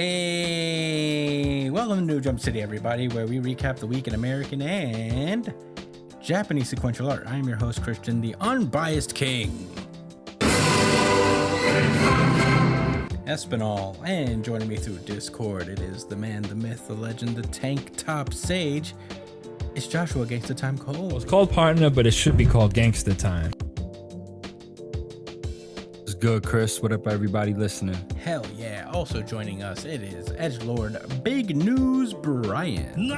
Hey, welcome to New Jump City, everybody, where we recap the week in American and Japanese sequential art. I'm your host, Christian, the unbiased king, Espinal, and joining me through Discord, it is the man, the myth, the legend, the tank top sage. It's Joshua Gangsta Time Cole. Well, it's called Partner, but it should be called Gangsta Time. It's good, Chris. What up, everybody listening? Hell yeah. Also joining us, it is Edgelord Big News Brian.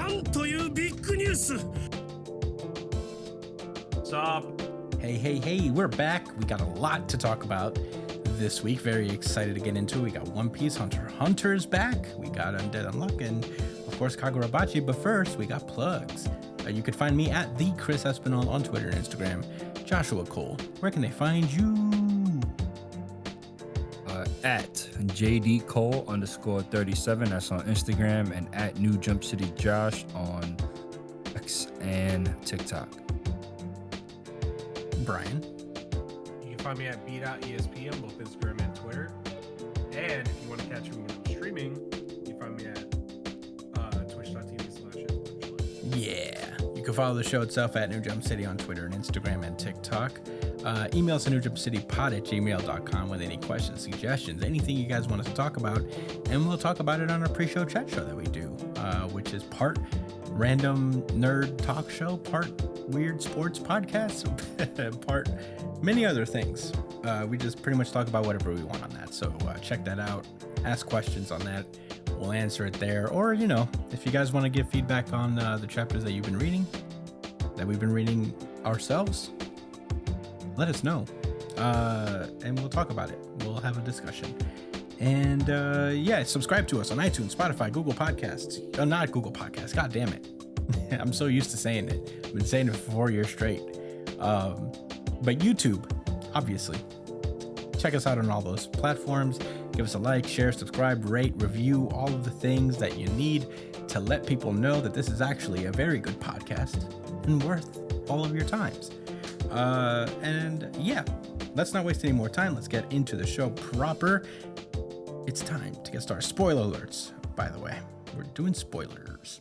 Stop. Hey, we're back. We got a lot to talk about this week. Very excited to get into it. We got One Piece, Hunter's back. We got Undead Unluck, and of course Kagurabachi. But first, we got plugs. You can find me at the Chris Espinal on Twitter and Instagram. Joshua Cole, where can they find you? At JD Cole _37. That's on Instagram, and at New Jump City Josh on X and TikTok. Brian. You can find me at beat.esp on both Instagram and Twitter. And if you want to catch me when I'm streaming, you can find me at twitch.tv/. Yeah. You can follow the show itself at New Jump City on Twitter and Instagram and TikTok. Email us at newjumpcitypod@gmail.com with any questions, suggestions, anything you guys want us to talk about. And we'll talk about it on our pre-show chat show that we do, which is part random nerd talk show, part weird sports podcast, part many other things. We just pretty much talk about whatever we want on that. So check that out. Ask questions on that. We'll answer it there. Or, you know, if you guys want to give feedback on the chapters that you've been reading, that we've been reading ourselves, let us know. And we'll talk about it. We'll have a discussion. And yeah, subscribe to us on iTunes, Spotify, Google Podcasts. Not Google Podcasts. God damn it. I'm so used to saying it. I've been saying it for 4 years straight. But YouTube, obviously. Check us out on all those platforms. Give us a like, share, subscribe, rate, review, all of the things that you need to let people know that this is actually a very good podcast and worth all of your times. And yeah, let's not waste any more time. Let's get into the show proper. It's time to get started. Spoiler alerts, by the way. We're doing spoilers.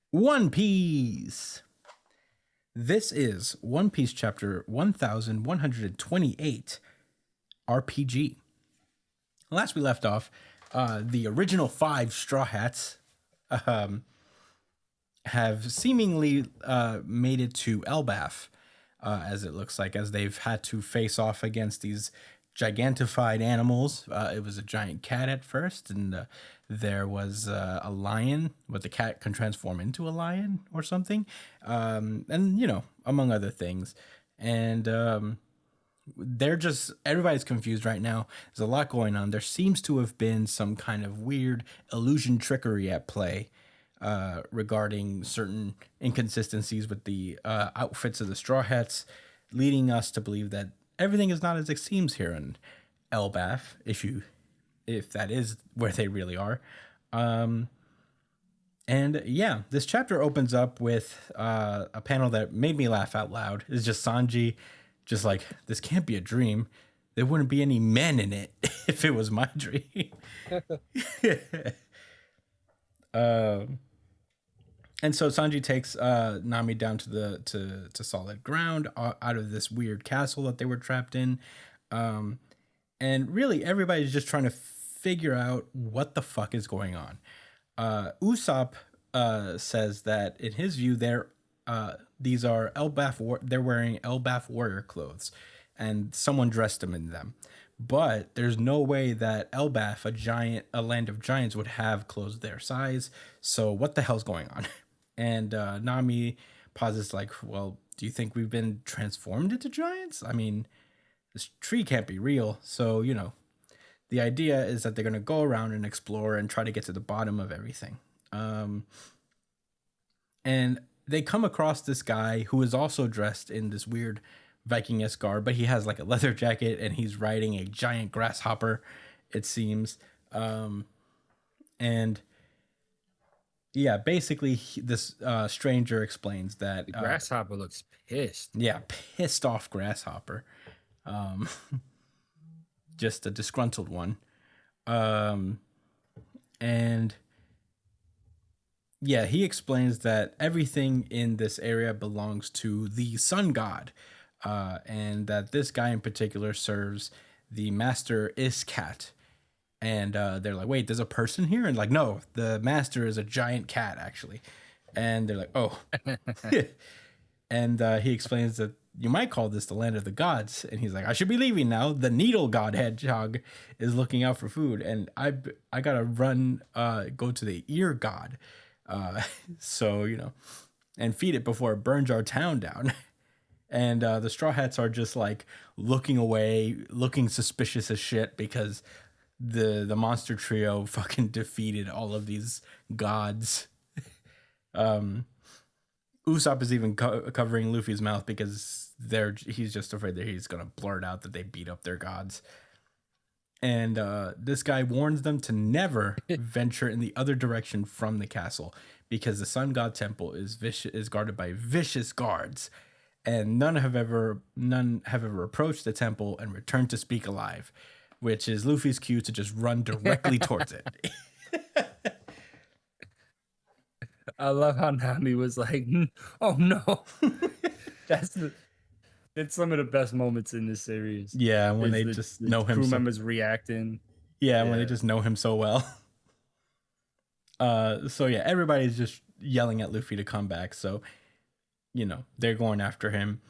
One Piece. This is One Piece chapter 1128, RPG. Last we left off, the original 5 Straw Hats have seemingly made it to Elbaf, as it looks like, as they've had to face off against these gigantified animals. It was a giant cat at first, and there was a lion, but the cat can transform into a lion or something, and, you know, among other things. And everybody's confused right now. There's a lot going on. There seems to have been some kind of weird illusion trickery at play regarding certain inconsistencies with the outfits of the Straw Hats, leading us to believe that everything is not as it seems here in Elbaf, if that is where they really are. And yeah, this chapter opens up with a panel that made me laugh out loud. It's just Sanji, just like, this can't be a dream. There wouldn't be any men in it if it was my dream. And so Sanji takes Nami down to solid ground out of this weird castle that they were trapped in. And really, everybody's just trying to figure out what the fuck is going on. Usopp says that in his view, these are Elbaf. They're wearing Elbaf warrior clothes, and someone dressed them in them. But there's no way that Elbaf, a land of giants, would have clothes their size. So what the hell's going on? And Nami pauses like, well, do you think we've been transformed into giants? I mean, this tree can't be real. So, you know, the idea is that they're going to go around and explore and try to get to the bottom of everything. And they come across this guy who is also dressed in this weird Viking-esque garb, but he has like a leather jacket and he's riding a giant grasshopper, it seems. And yeah, basically this stranger explains that The grasshopper looks pissed. Yeah, pissed off grasshopper. Just a disgruntled one. Um, and yeah, he explains that everything in this area belongs to the sun god, and that this guy in particular serves the master Iskat. And they're like, wait, there's a person here? And like, no, the master is a giant cat, actually. And they're like, oh. And he explains that you might call this the land of the gods. And he's like, I should be leaving now. The needle god hedgehog is looking out for food. And I got to run, go to the ear god. So, and feed it before it burns our town down. And the Straw Hats are just like looking away, looking suspicious as shit because the monster trio fucking defeated all of these gods. Usopp is even covering Luffy's mouth because he's just afraid that he's gonna blurt out that they beat up their gods. And this guy warns them to never venture in the other direction from the castle because the Sun God Temple is guarded by vicious guards, and none have ever approached the temple and returned to speak alive, which is Luffy's cue to just run directly towards it. I love how Nami was like, "Oh no!" That's some of the best moments in this series. Yeah, when they just know him. Crew members reacting. Yeah, when they just know him so well. So yeah, everybody's just yelling at Luffy to come back. So, they're going after him.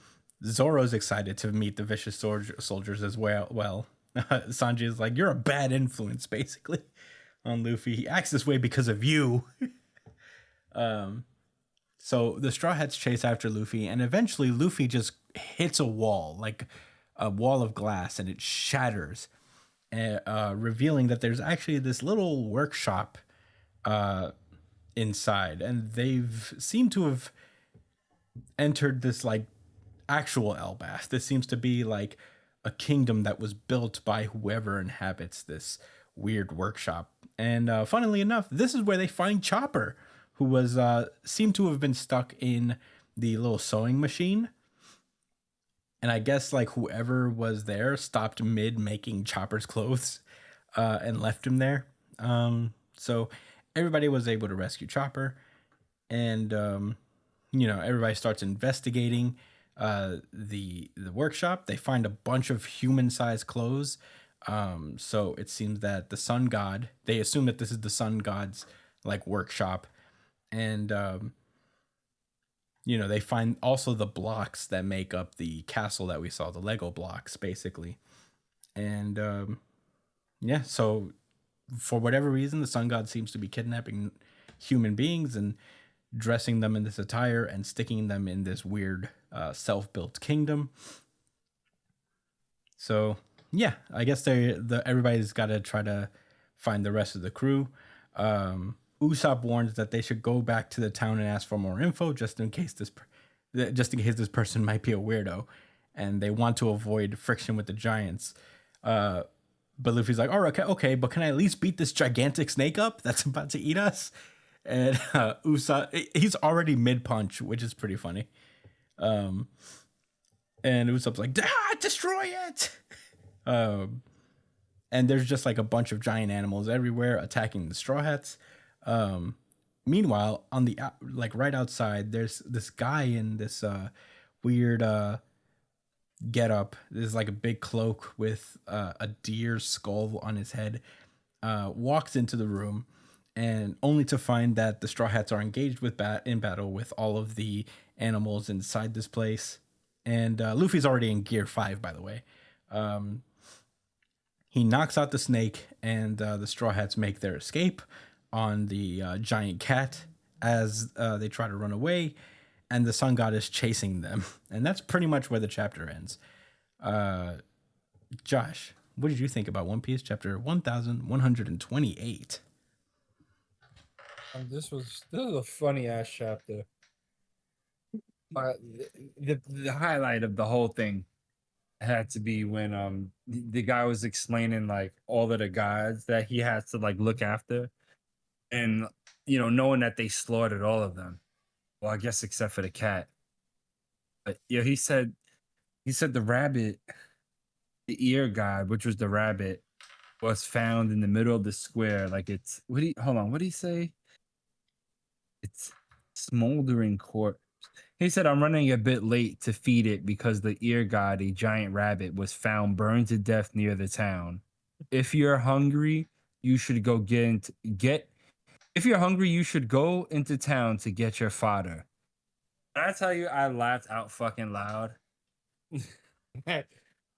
Zoro's excited to meet the vicious soldiers as well. Sanji is like, you're a bad influence, basically, on Luffy. He acts this way because of you. So the Straw Hats chase after Luffy, and eventually Luffy just hits a wall, like a wall of glass, and it shatters, revealing that there's actually this little workshop inside, and they've seemed to have entered this like actual Elbaf. This seems to be like a kingdom that was built by whoever inhabits this weird workshop. And funnily enough, this is where they find Chopper, who was seemed to have been stuck in the little sewing machine. And I guess like whoever was there stopped mid making Chopper's clothes and left him there. So everybody was able to rescue Chopper, and everybody starts investigating the workshop. They find a bunch of human-sized clothes. So it seems that the sun god, they assume that this is the sun god's like workshop. And they find also the blocks that make up the castle that we saw, the Lego blocks, basically. And so for whatever reason, the sun god seems to be kidnapping human beings and dressing them in this attire and sticking them in this weird self-built kingdom. So yeah, I guess everybody's got to try to find the rest of the crew. Usopp warns that they should go back to the town and ask for more info, just in case this person might be a weirdo, and they want to avoid friction with the giants. But Luffy's like, "All right, okay, but can I at least beat this gigantic snake up that's about to eat us?" And Usopp, he's already mid punch, which is pretty funny. And Usopp's like, "Destroy it!" And there's just like a bunch of giant animals everywhere attacking the Straw Hats. Meanwhile, on the right outside, there's this guy in this weird get up. There's like a big cloak with a deer's skull on his head. Walks into the room, and only to find that the Straw Hats are engaged in battle with all of the animals inside this place. And Luffy's already in Gear 5, by the way. He knocks out the snake, and the Straw Hats make their escape on the giant cat as they try to run away, and the sun god is chasing them. And that's pretty much where the chapter ends. Josh, what did you think about One Piece chapter 1128? This was a funny ass chapter. The highlight of the whole thing had to be when the guy was explaining like all of the gods that he has to like look after, and knowing that they slaughtered all of them. Well, I guess except for the cat. But yeah, he said the rabbit, the ear god, which was the rabbit, was found in the middle of the square. Like it's hold on, what did he say? It's smoldering corpse. He said, I'm running a bit late to feed it because the ear god, a giant rabbit, was found burned to death near the town. If you're hungry, you should go get if you're hungry, you should go into town to get your fodder. Did I tell you I laughed out fucking loud?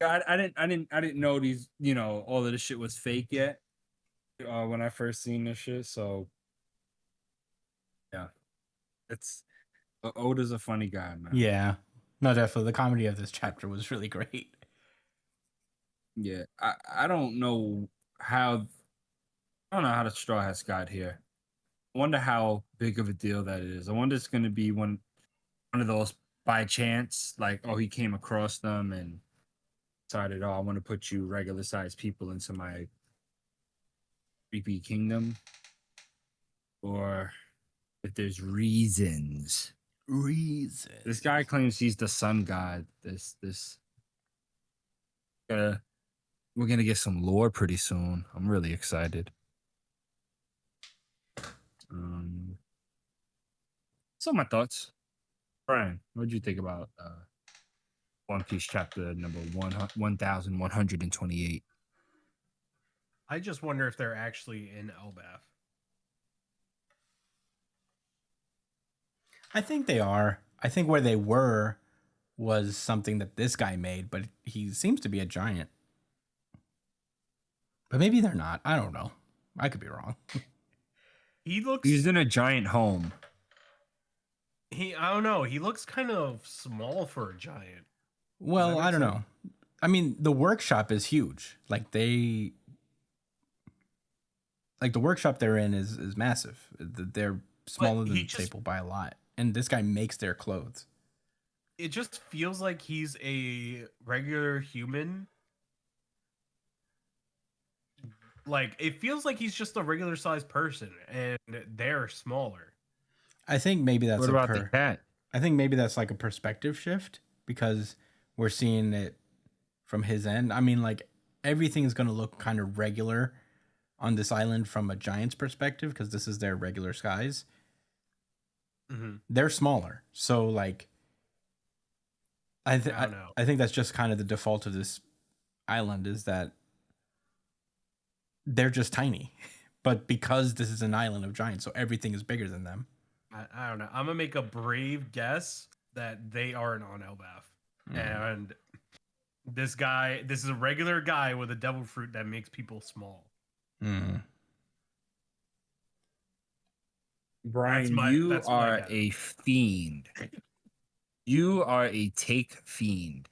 God, I didn't know these, all of this shit was fake yet. When I first seen this shit, so yeah, it's Oda's a funny guy, man. Yeah. No, definitely. The comedy of this chapter was really great. Yeah, I don't know how the Straw Hats got here. I wonder how big of a deal that is. I wonder it's gonna be one of those by chance, like, oh, he came across them and decided, oh, I want to put you regular sized people into my creepy kingdom, or if there's reasons. This guy claims he's the sun god. We're gonna get some lore pretty soon. I'm really excited. So my thoughts, Brian. What did you think about One Piece chapter number 1128? I just wonder if they're actually in Elbaf. I think they are. I think where they were was something that this guy made, but he seems to be a giant. But maybe they're not. I don't know. I could be wrong. He's in a giant home. I don't know. He looks kind of small for a giant. Well, I don't know. I mean, the workshop is huge. Like the workshop they're in is massive. They're smaller than the staple by a lot. And this guy makes their clothes. It just feels like he's a regular human. Like, it feels like he's just a regular sized person and they're smaller. I think maybe that's what about the cat? I think maybe that's like a perspective shift because we're seeing it from his end. I mean, like, everything is going to look kind of regular on this island from a giant's perspective because this is their regular size. Mm-hmm. They're smaller, so like I think that's just kind of the default of this island is that they're just tiny, but because this is an island of giants, so everything is bigger than them. I don't know. I'm gonna make a brave guess that they aren't on Elbaf, and this is a regular guy with a devil fruit that makes people small. Brian, you are a fiend. You are a take fiend.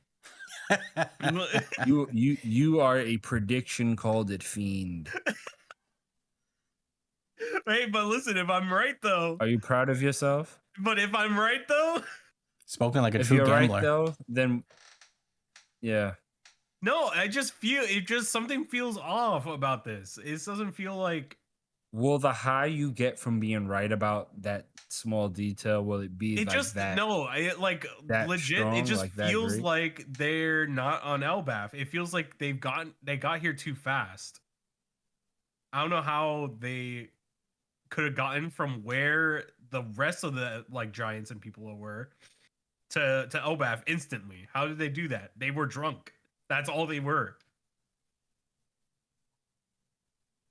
you are a prediction called it fiend. Hey, but listen, if I'm right though, are you proud of yourself? But if I'm right though, spoken like a true gambler. Right though, then yeah. No, I just feel something feels off about this. It doesn't feel like. Will the high you get from being right about that small detail, will it be it like just that? No, legit. Strong, it just like feels like they're not on Elbaf. It feels like they got here too fast. I don't know how they could have gotten from where the rest of the giants and people were to Elbaf instantly. How did they do that? They were drunk. That's all they were.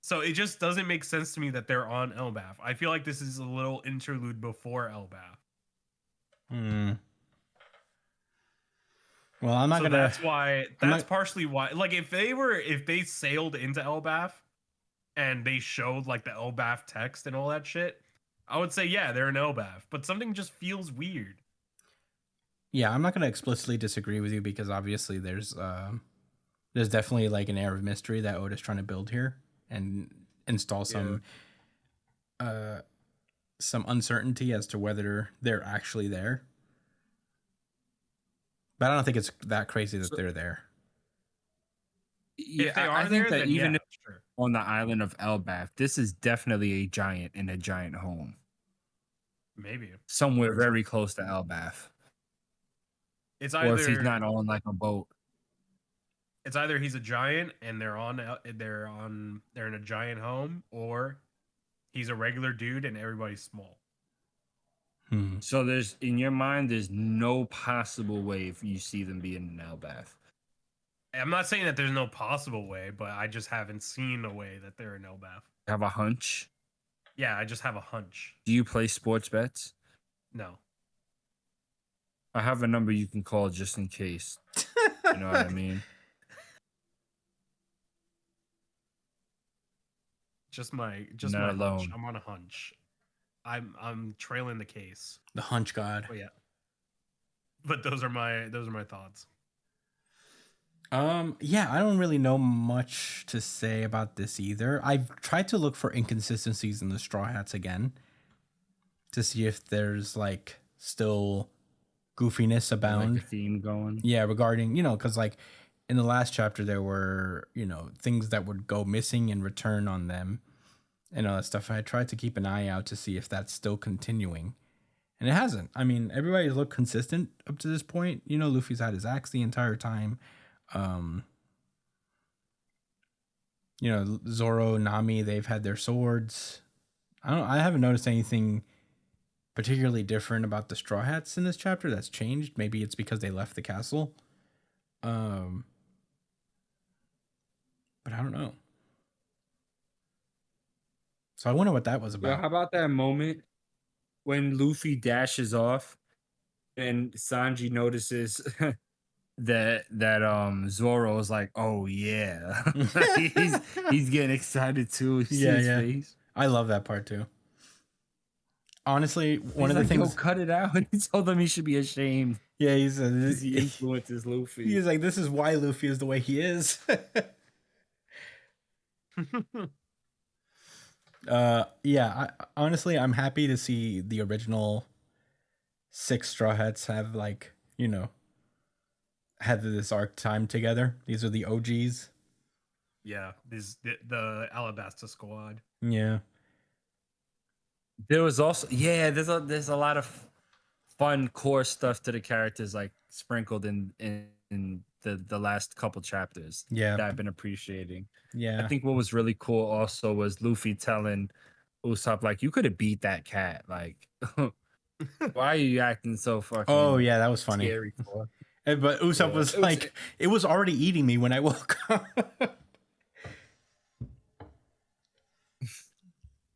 So it just doesn't make sense to me that they're on Elbaf. I feel like this is a little interlude before Elbaf. Well, I'm not gonna. That's why. That's partially why. Like, if they sailed into Elbaf, and they showed the Elbaf text and all that shit, I would say yeah, they're in Elbaf. But something just feels weird. Yeah, I'm not gonna explicitly disagree with you because obviously there's definitely an air of mystery that Oda's trying to build here and install some uncertainty as to whether they're actually there. But I don't think it's that crazy that they're there. Yeah, I think that even if on the island of Elbaf, this is definitely a giant in a giant home. Maybe somewhere very close to Elbaf. It's either, or if he's not on a boat. It's either he's a giant and they're in a giant home, or he's a regular dude and everybody's small. Hmm. So there's in your mind, there's no possible way if you see them being in Elbath. I'm not saying that there's no possible way, but I just haven't seen a way that they're in Elbath. Have a hunch. Yeah, I just have a hunch. Do you play sports bets? No. I have a number you can call just in case. You know what I mean? Just my Not hunch. alone. I'm on a hunch. I'm trailing the case. The hunch god. But yeah. But those are my thoughts. Yeah, I don't really know much to say about this either. I've tried to look for inconsistencies in the Straw Hats again to see if there's like still goofiness abound. Like a theme going. Yeah, regarding, because like in the last chapter, there were, things that would go missing and return on them and all that stuff. I tried to keep an eye out to see if that's still continuing. And it hasn't. I mean, everybody's looked consistent up to this point. Luffy's had his axe the entire time. Zoro, Nami, they've had their swords. I haven't noticed anything particularly different about the Straw Hats in this chapter that's changed. Maybe it's because they left the castle. But I don't know. So I wonder what that was Yo, about. how about that moment when Luffy dashes off and Sanji notices that Zoro is like, oh yeah. he's getting excited too. You see his face? I love that part too. Honestly, one He's of the like, things. yo, cut it out. He told them he should be ashamed. Yeah, He influences Luffy. He's like, this is why Luffy is the way he is. Yeah, honestly, I'm happy to see the original 6 Straw Hats have had this arc time together. These are the OGs. Yeah, the Alabasta squad. Yeah. There was also there's a lot of fun core stuff to the characters like sprinkled in the last couple chapters Yeah. that I've been appreciating. Yeah. I think what was really cool also was Luffy telling Usopp like, you could have beat that cat. Like, why are you acting so fucking? Oh yeah, that was funny. Scary for? But Usopp was like, it was already eating me when I woke up.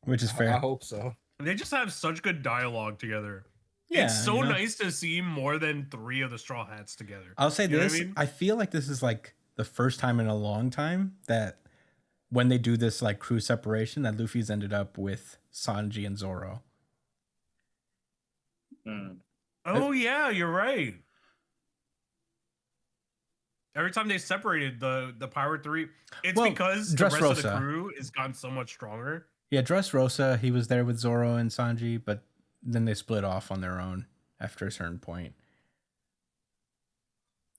Which is fair. I hope so. They just have such good dialogue together. Yeah, it's so nice to see more than 3 of the Straw Hats together. I'll say You know this. what I mean? I feel like this is like the first time in a long time that when they do this like crew separation, that Luffy's ended up with Sanji and Zoro. Oh yeah, you're right. Every time they separated the Pirate 3, it's because the rest of the crew has gotten so much stronger. Yeah, Dressrosa, he was there with Zoro and Sanji, but then they split off on their own after a certain point.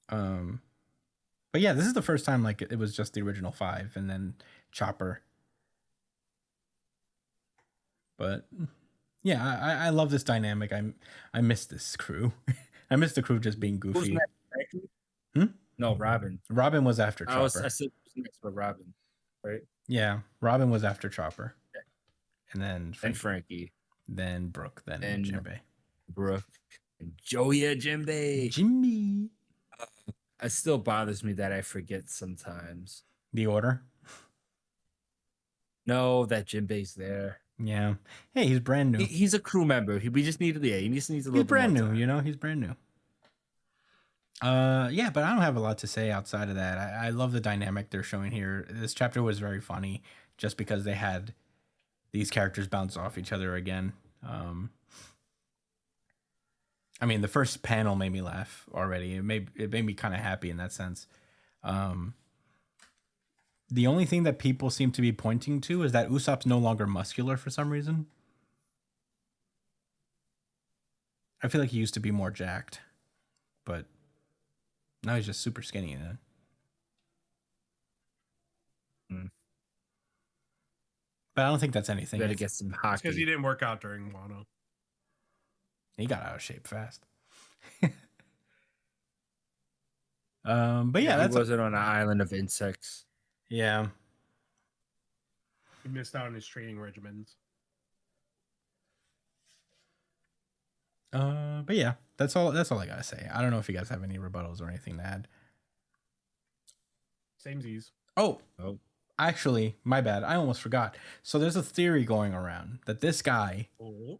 But yeah, this is the first time like it was just the original 5 and then Chopper. But yeah, I love this dynamic. I miss this crew. I miss the crew just being goofy. Who's next? No, Robin. Robin was after Chopper. I said next, but Robin, right? Yeah, Robin was after Chopper. Yeah. And then Frankie. Then Brooke. Then and Jinbei. Brooke. And Joya Jinbei. Jimmy. It still bothers me that I forget sometimes. The order? No, that Jinbei's there. Yeah. Hey, he's brand new. He's a crew member. He just needs a little. He's brand new, He's brand new. Yeah, but I don't have a lot to say outside of that. I love the dynamic they're showing here. This chapter was very funny just because they had these characters bounce off each other again. I mean, the first panel made me laugh already. It made me kind of happy in that sense. The only thing that people seem to be pointing to is that Usopp's no longer muscular for some reason. I feel like he used to be more jacked, but now he's just super skinny then. But I don't think that's anything. Better get some hockey. Because he didn't work out during Wano. He got out of shape fast. But yeah, he that's wasn't on an island of insects. yeah. He missed out on his training regimens. But yeah, that's all. That's all I gotta say. I don't know if you guys have any rebuttals or anything to add. Same Z's. Oh, Oh, actually, my bad. I almost forgot. So there's a theory going around that this guy, Oh.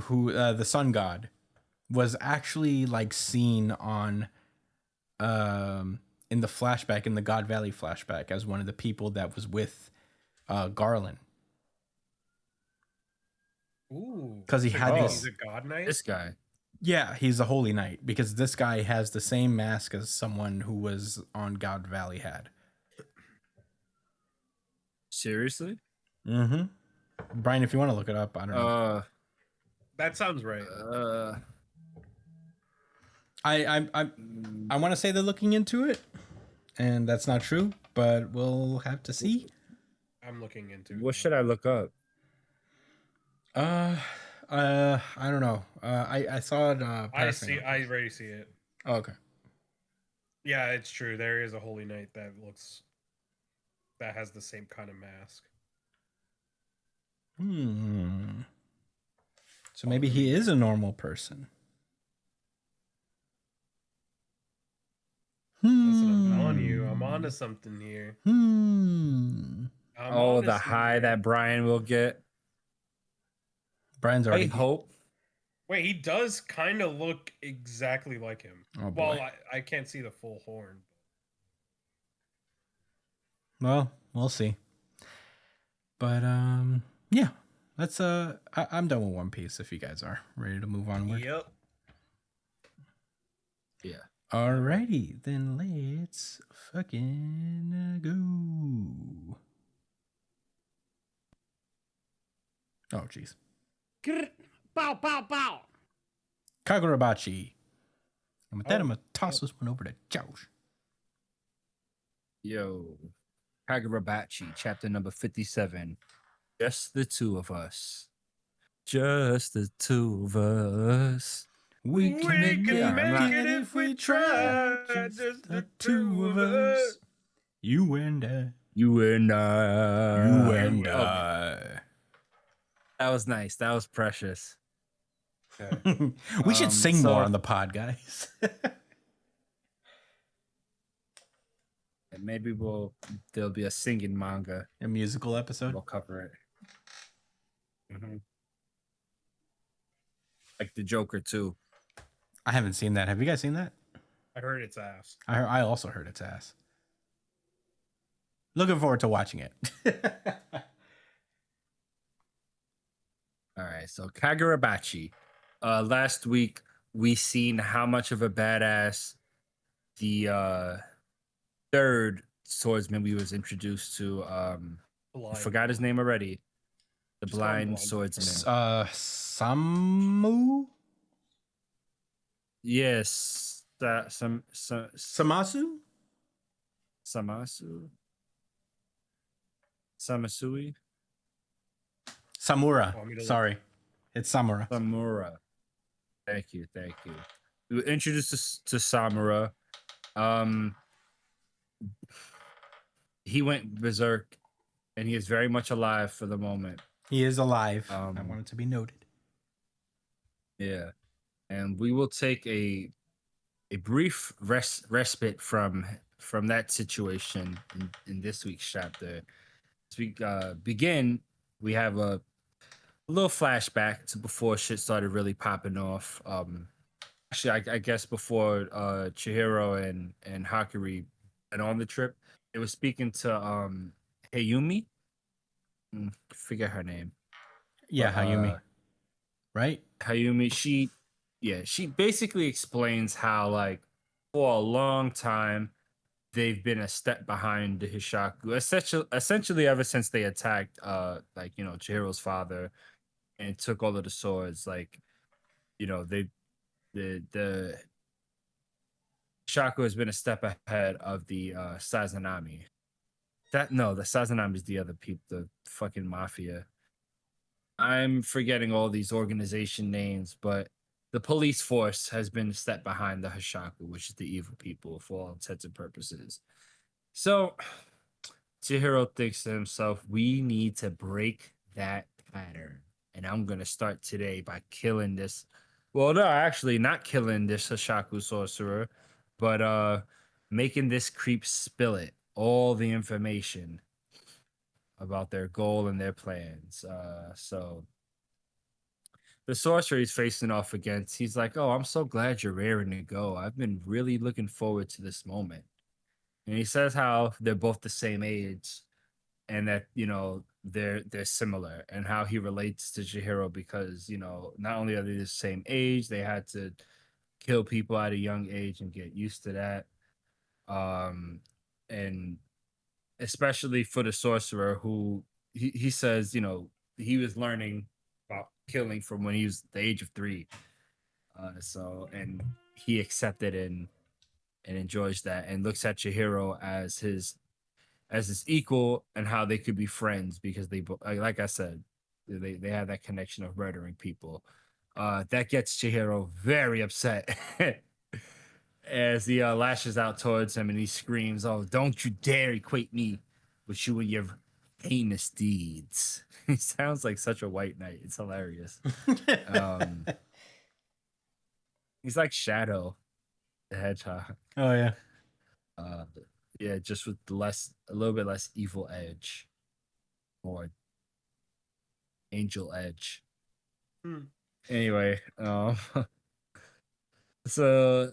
who the sun god, was actually like seen on, in the flashback, in the God Valley flashback, as one of the people that was with, Garland, Ooh. 'Cause he So had you think this- He's a god knight. this guy. Yeah, he's a holy knight because this guy has the same mask as someone who was on God Valley had. Seriously? Mm-hmm. Brian, if you want to look it up, I don't know. That sounds right. I want to say they're looking into it, and that's not true, but we'll have to see. I'm looking into. What should I look up? I don't know. I saw it. I Passing see. up. I already see it. Oh, okay. Yeah, it's true. There is a holy knight that has the same kind of mask. So maybe he is a normal person. Listen, I'm on you. I'm onto something here. I'm Oh, onto the something high here. that Brian will get. Brian's I already. hope. Wait, he does kind of look exactly like him. Oh, Well, boy. I can't see the full horn. Well, we'll see. But yeah. Let's I'm done with One Piece if you guys are ready to move onward. Yep. Yeah. Alrighty, then let's fucking go. Oh jeez. Bow, bow, bow. Kagurabachi. And with that, Oh, I'm gonna toss this one over to Josh. Yo. Kagurabachi, chapter number 57. Just the two of us. Just the two of us. We We can make, can make it if we try. Just the two of us. You and I. You and I. You and Okay. I. That was nice. That was precious. We should sing so- more on the pod, guys. And maybe there'll be a singing manga. A musical episode. We'll cover it. Like the Joker too. I haven't seen that. Have you guys seen that? I heard it's ass. I also heard its ass. Looking forward to watching it. All right, so Kagurabachi. Last week we seen how much of a badass the third swordsman we was introduced to. I Blind. forgot his name already. The Just call him blind Blind. swordsman. Samu? Yes, Samasu? Samasui. Samasui. Samura. Want me to look? Sorry. It's Samura. Samura. Thank you. We were introduced to Samura. He went berserk, and he is very much alive for the moment. He is alive. I Um, want it to be noted. Yeah, and we will take a brief respite from that situation in this week's chapter. As we begin, we have a little flashback to before shit started really popping off. Actually, I guess before Chihiro and Hakuri went on the trip, they were speaking to Hayumi. Forget her name. Yeah, but, Hayumi. Right? Hayumi, she basically explains how, like, for a long time they've been a step behind the Hishaku, essentially ever since they attacked Chihiro's father and took all of the swords. Like, the Hishaku has been a step ahead of the Sazanami. The Sazanami is the other people, the fucking mafia. I'm forgetting all these organization names, but the police force has been set behind the Hashaku, which is the evil people for all intents and purposes. So Chihiro thinks to himself, we need to break that pattern. And I'm gonna start today by killing this. Well, no, actually not killing this Hashaku sorcerer, but making this creep spill it, all the information about their goal and their plans. So the sorcerer he's facing off against, he's like, oh, I'm so glad you're raring to go. I've been really looking forward to this moment. And he says how they're both the same age and that, they're similar, and how he relates to Chihiro because, not only are they the same age, they had to kill people at a young age and get used to that. And especially for the sorcerer who he says, he was learning about killing from when he was the age of 3. And he accepted and enjoys that and looks at Chihiro as his equal, and how they could be friends because like I said, they have that connection of murdering people. That gets Chihiro very upset as he lashes out towards him and he screams, oh, don't you dare equate me with you and your heinous deeds. He sounds like such a white knight. It's hilarious. He's like Shadow the Hedgehog. Oh yeah. Yeah, just with a little bit less evil edge, or angel edge. Anyway, so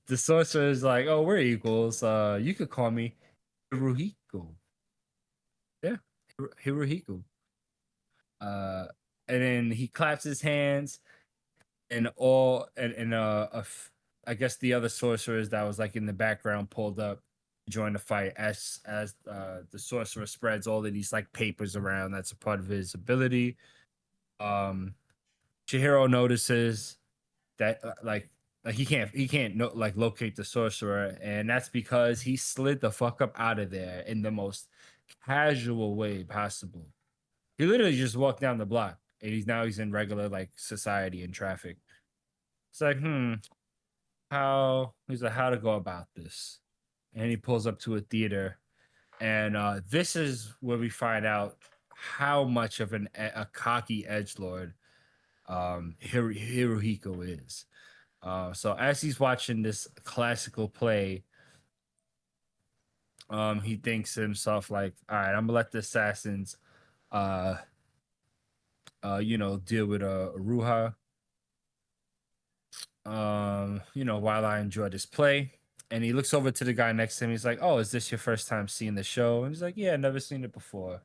the sorcerer is like, oh, we're equals. You could call me Hirohiko. Yeah, Hirohiko. And then he claps his hands, and I guess the other sorcerers that was like in the background pulled up, join the fight as the sorcerer spreads all of these like papers around. That's a part of his ability. Chihiro notices that he can't locate the sorcerer, and that's because he slid the fuck up out of there in the most casual way possible. He literally just walked down the block, and he's in regular like society and traffic. It's like, how to go about this? And he pulls up to a theater, and this is where we find out how much of a cocky edgelord Hirohiko is. So as he's watching this classical play, he thinks to himself like, all right, I'm gonna let the assassins deal with Ruha, while I enjoy this play. And he looks over to the guy next to him. He's like, oh, is this your first time seeing the show? And he's like, yeah, never seen it before.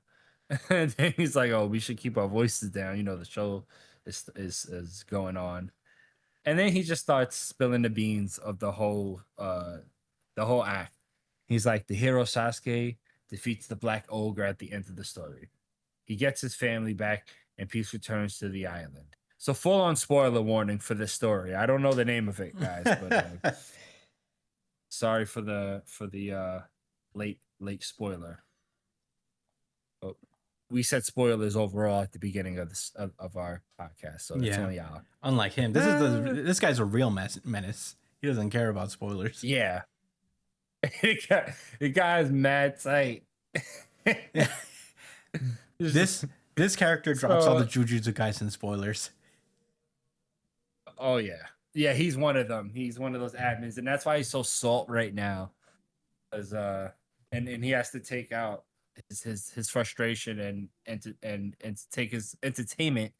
And then he's like, oh, we should keep our voices down. The show is going on. And then he just starts spilling the beans of the whole act. He's like, the hero Sasuke defeats the black ogre at the end of the story. He gets his family back and peace returns to the island. So full on spoiler warning for this story. I don't know the name of it, guys, but sorry for the late spoiler. But we said spoilers overall at the beginning of this of our podcast, so it's only out. Unlike him, this guy's a real menace. He doesn't care about spoilers. Yeah, the guy's mad tight. This character drops all the Jujutsu Kaisen spoilers. Oh yeah, he's one of them. He's one of those admins, and that's why he's so salt right now. Because and he has to take out his frustration and to take his entertainment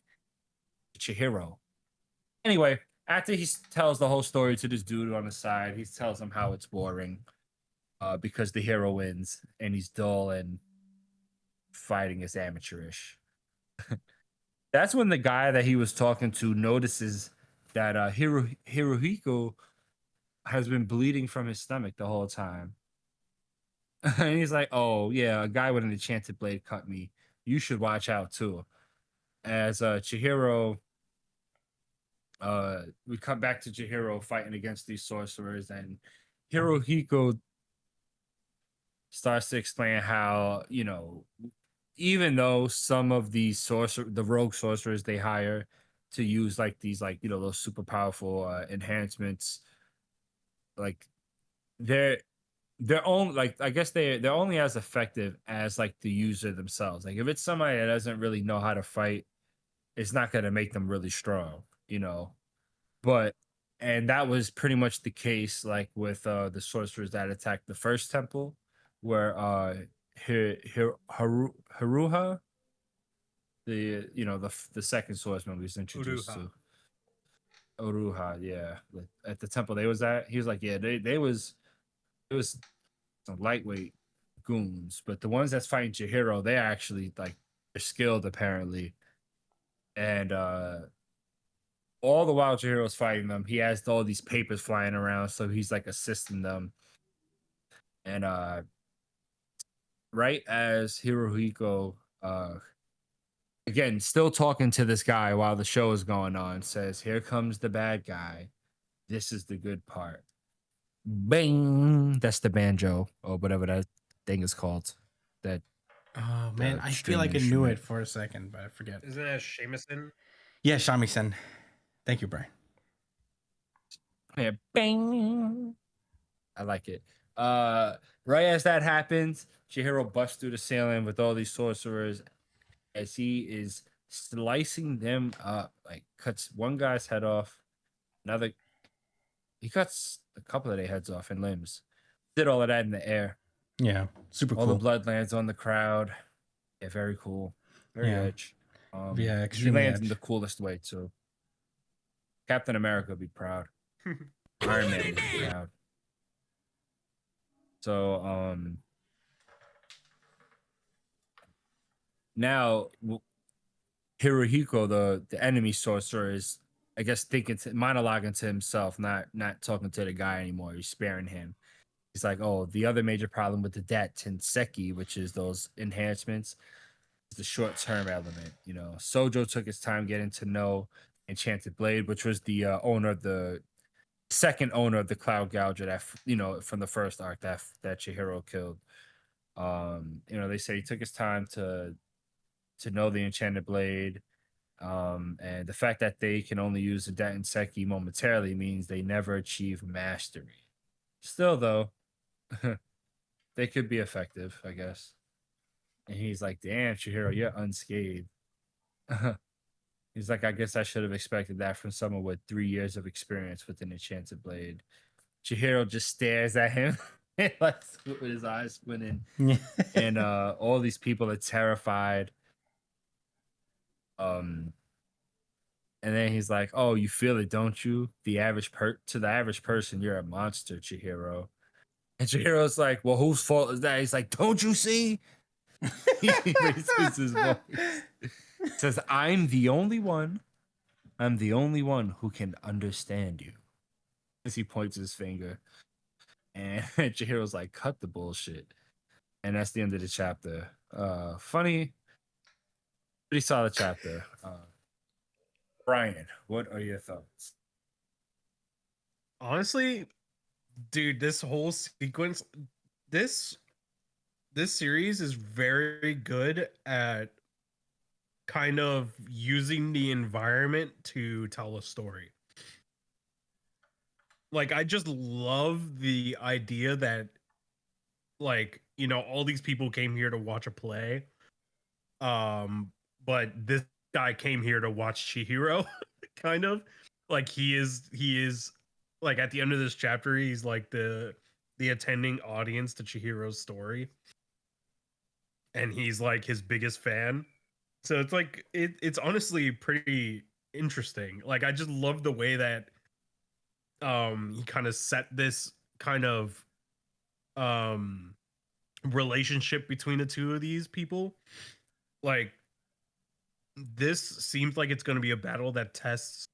to Chihiro. Anyway, after he tells the whole story to this dude on the side, he tells him how it's boring, because the hero wins and he's dull and fighting is amateurish. That's when the guy that he was talking to notices that Hirohiko has been bleeding from his stomach the whole time. And he's like, oh, yeah, a guy with an enchanted blade cut me. You should watch out, too. As Chihiro, we come back to Chihiro fighting against these sorcerers, and Hirohiko starts to explain how, even though some of these the rogue sorcerers they hire to use like these like those super powerful enhancements, like they're only like I guess they're only as effective as like the user themselves. Like if it's somebody that doesn't really know how to fight, it's not gonna make them really strong. But and that was pretty much the case like with the sorcerers that attacked the first temple, where Haruha, the the second swordsman was introduced Uruha. to. Oruha, yeah. At the temple they was at, he was like, yeah, they was it was some lightweight goons, but the ones that's fighting Chihiro, they actually like they're skilled apparently. And all the while Chihiro's fighting them, he has all these papers flying around, so he's like assisting them. And right as Hirohiko again still talking to this guy while the show is going on, says, "Here comes the bad guy. This is the good part." Bing. That's the banjo or whatever that thing is called. That Oh man, I feel string like I knew instrument. it for a second, but I forget. Isn't that Shamisen? Yeah, shamisen. Thank you, Brian. Yeah, bing. I like it. Right as that happens, Chihiro busts through the ceiling with all these sorcerers as he is slicing them up. Like cuts one guy's head off, another. He cuts a couple of their heads off and limbs. Did all of that in the air. Yeah, super All cool. the blood lands on the crowd. Yeah, very cool. Very Yeah. edge. Yeah, He extremely lands in edge. the coolest way too. Captain America would be proud. Iron Man would be proud. So now Hirohiko, the enemy sorcerer, is I guess monologuing to himself, not talking to the guy anymore. He's sparing him. He's like, oh, the other major problem with the Dat Tenseki, which is those enhancements, is the short-term element. Sojo took his time getting to know Enchanted Blade, which was the owner of the second owner of the Cloud Gouger that from the first arc that Chihiro killed. They say he took his time to know the Enchanted Blade. And the fact that they can only use the Daten Seki momentarily means they never achieve mastery. Still, though, they could be effective, I guess. And he's like, damn, Chihiro, you're unscathed. He's like, I guess I should have expected that from someone with 3 years of experience with an Enchanted Blade. Chihiro just stares at him like with his eyes squinting. And all these people are terrified. And then he's like, "Oh, you feel it, don't you? To the average person, you're a monster, Chihiro." And Chihiro's like, "Well, whose fault is that?" He's like, "Don't you see?" He raises his voice. Says, I'm the only one who can understand you." As he points his finger. And Chihiro's like, "Cut the bullshit." And that's the end of the chapter. Funny, pretty solid chapter. Brian, what are your thoughts? Honestly, dude, this whole sequence, this series is very good at kind of using the environment to tell a story. Like, I just love the idea that, like, all these people came here to watch a play. But this guy came here to watch Chihiro, kind of. Like, he is like, at the end of this chapter, he's like the attending audience to Chihiro's story. And he's like his biggest fan. So it's like it's honestly pretty interesting. Like, I just love the way that he kind of set this kind of um relationship between the two of these people. Like, this seems like it's going to be a battle that tests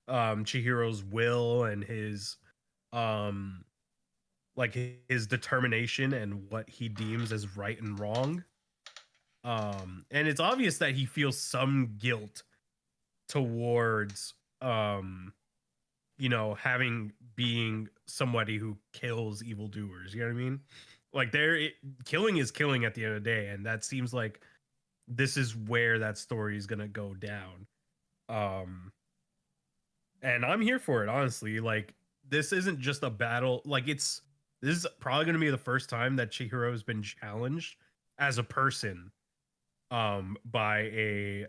Chihiro's will and his um like his determination and what he deems as right and wrong. And it's obvious that he feels some guilt towards having being somebody who kills evildoers. You know what I mean? Like, killing is killing at the end of the day, and that seems like this is where that story is gonna go down. and I'm here for it, honestly. Like, this isn't just a battle. Like, this is probably going to be the first time that Chihiro has been challenged as a person, by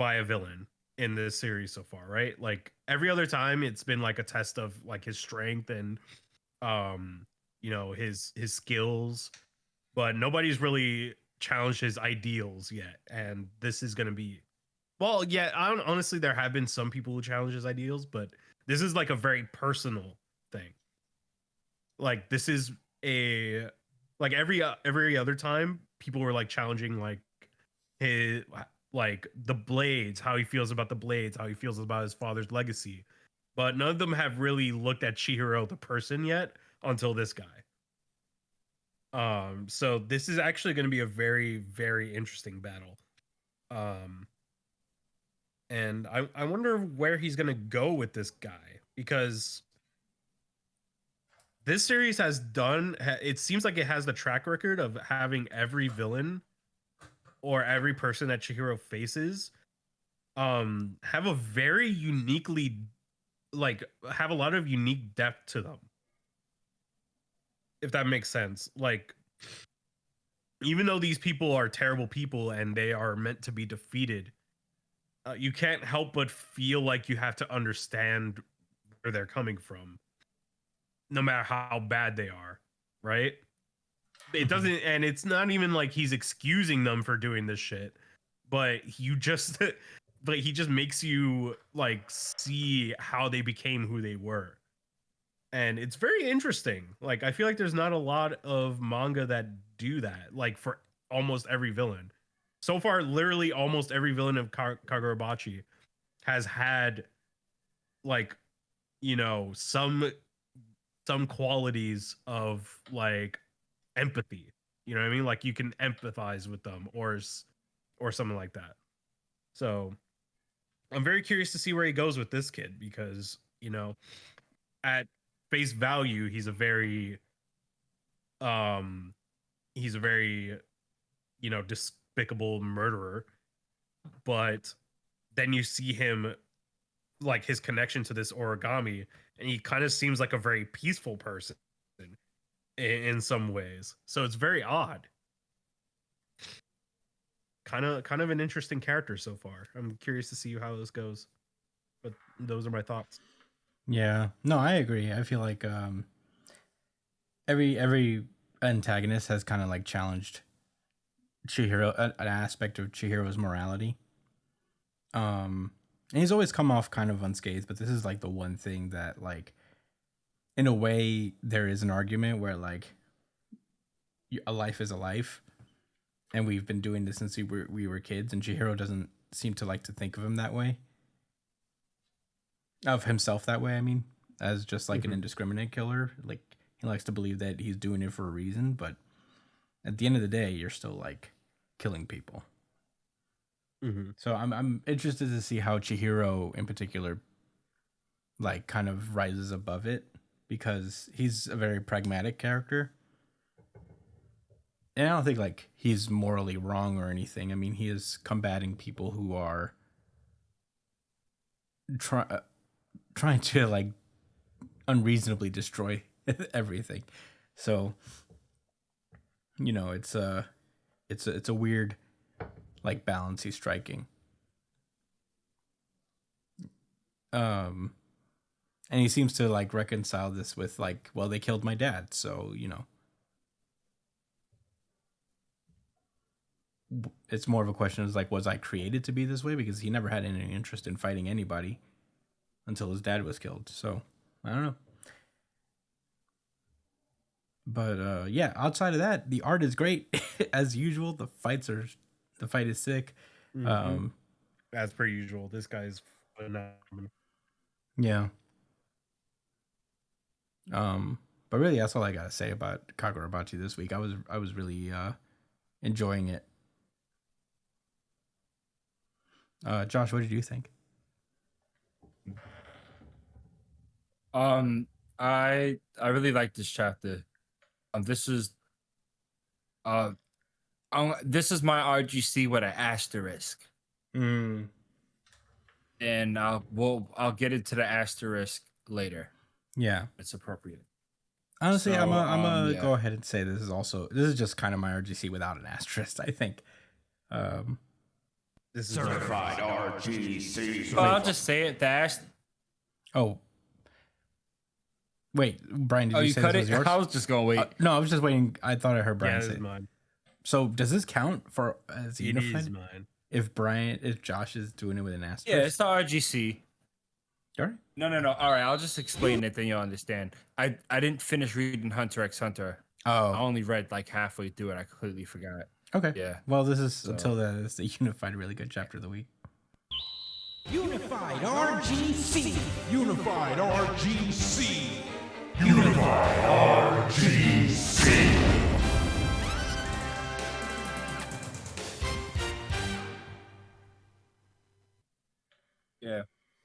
a villain in this series so far, right? Like, every other time, it's been like a test of like his strength and, his skills, but nobody's really challenged his ideals yet. And this is going to be, well, yeah, I don't, honestly, there have been some people who challenge his ideals, but this is like a very personal thing. Like, this is a, like, every other time people were like challenging like his, like, the blades, how he feels about the blades, how he feels about his father's legacy, but none of them have really looked at Chihiro the person yet until this guy. So this is actually going to be a very, very interesting battle. And I wonder where he's going to go with this guy, because this series it seems like it has the track record of having every villain or every person that Chihiro faces have a very uniquely, like, have a lot of unique depth to them, if that makes sense. Like, even though these people are terrible people and they are meant to be defeated, you can't help but feel like you have to understand where they're coming from, no matter how bad they are, right? It doesn't, and it's not even like he's excusing them for doing this shit, but but he just makes you like see how they became who they were. And it's very interesting. Like, I feel like there's not a lot of manga that do that, like, for almost every villain. So far, literally almost every villain of Kagurabachi has had, like, some qualities of like empathy. You know what I mean? Like, you can empathize with them, or something like that. So I'm very curious to see where he goes with this kid, because, at face value, he's a very he's a very, despicable murderer. But then you see him, like, his connection to this origami, and he kind of seems like a very peaceful person in some ways. So it's very odd. Kind of an interesting character so far. I'm curious to see how this goes. But those are my thoughts. Yeah, no, I agree. I feel like every antagonist has kind of like challenged Chihiro, an aspect of Chihiro's morality. And he's always come off kind of unscathed, but this is like the one thing that, like, in a way, there is an argument where, like, a life is a life, and we've been doing this since we were kids, and Chihiro doesn't seem to like to think of him that way, of himself that way. I mean, as just like an indiscriminate killer. Like, he likes to believe that he's doing it for a reason, but at the end of the day, you're still like killing people. So I'm interested to see how Chihiro in particular, like, kind of rises above it, because he's a very pragmatic character. And I don't think like he's morally wrong or anything. I mean, he is combating people who are trying to like unreasonably destroy everything. So, it's a weird like balance he's striking. And he seems to like reconcile this with like, well, they killed my dad, so it's more of a question of like, was I created to be this way? Because he never had any interest in fighting anybody until his dad was killed. So I don't know. But yeah, outside of that, the art is great as usual. The fight is sick. As per usual, this guy's phenomenal. Yeah. But really, that's all I gotta say about Kagurabachi this week. I was really enjoying it. Josh, what did you think? I really like this chapter. This is my RGC with an asterisk. and I'll get into the asterisk later. Yeah. It's appropriate. Honestly, So, I'm gonna yeah. go ahead and say this is just kind of my RGC without an asterisk. I think. This is Certified RGC. Well, I'll just say it. Oh, wait, Brian, did Oh, you you say cut this was it? yours? I was just gonna wait. No, I was just waiting. I thought I heard Yeah, Brian this say. is mine. So does this count for as It unified? is mine. If Josh is doing it with an asterisk? Yeah, it's the RGC. All right. No. All right, I'll just explain it, then you'll understand. I didn't finish reading Hunter x Hunter. I Oh, only read like halfway through it. I completely forgot. okay. Yeah. Well, this is So- until then. It's the unified, really good chapter of the week. Unified RGC. Unified RGC. Unified RGC. Yeah.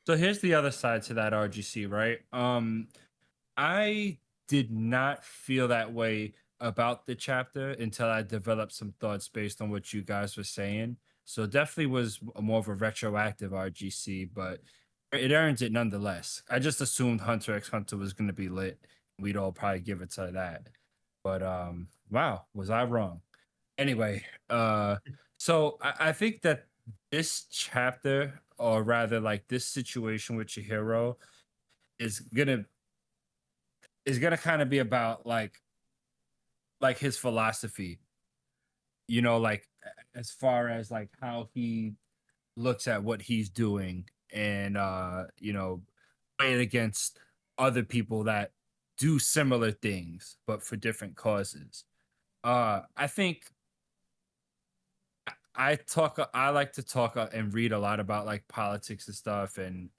So here's the other side to that RGC, right? I did not feel that way about the chapter until I developed some thoughts based on what you guys were saying. So it definitely was more of a retroactive RGC, but it earns it nonetheless. I just assumed Hunter x Hunter was going to be lit. We'd all probably give it to that. But wow, was I wrong? Anyway, so I think that this chapter, or rather like this situation with Chihiro, is gonna kind of be about like his philosophy, like as far as like how he looks at what he's doing, and playing against other people that do similar things but for different causes. I think I like to talk and read a lot about like politics and stuff, and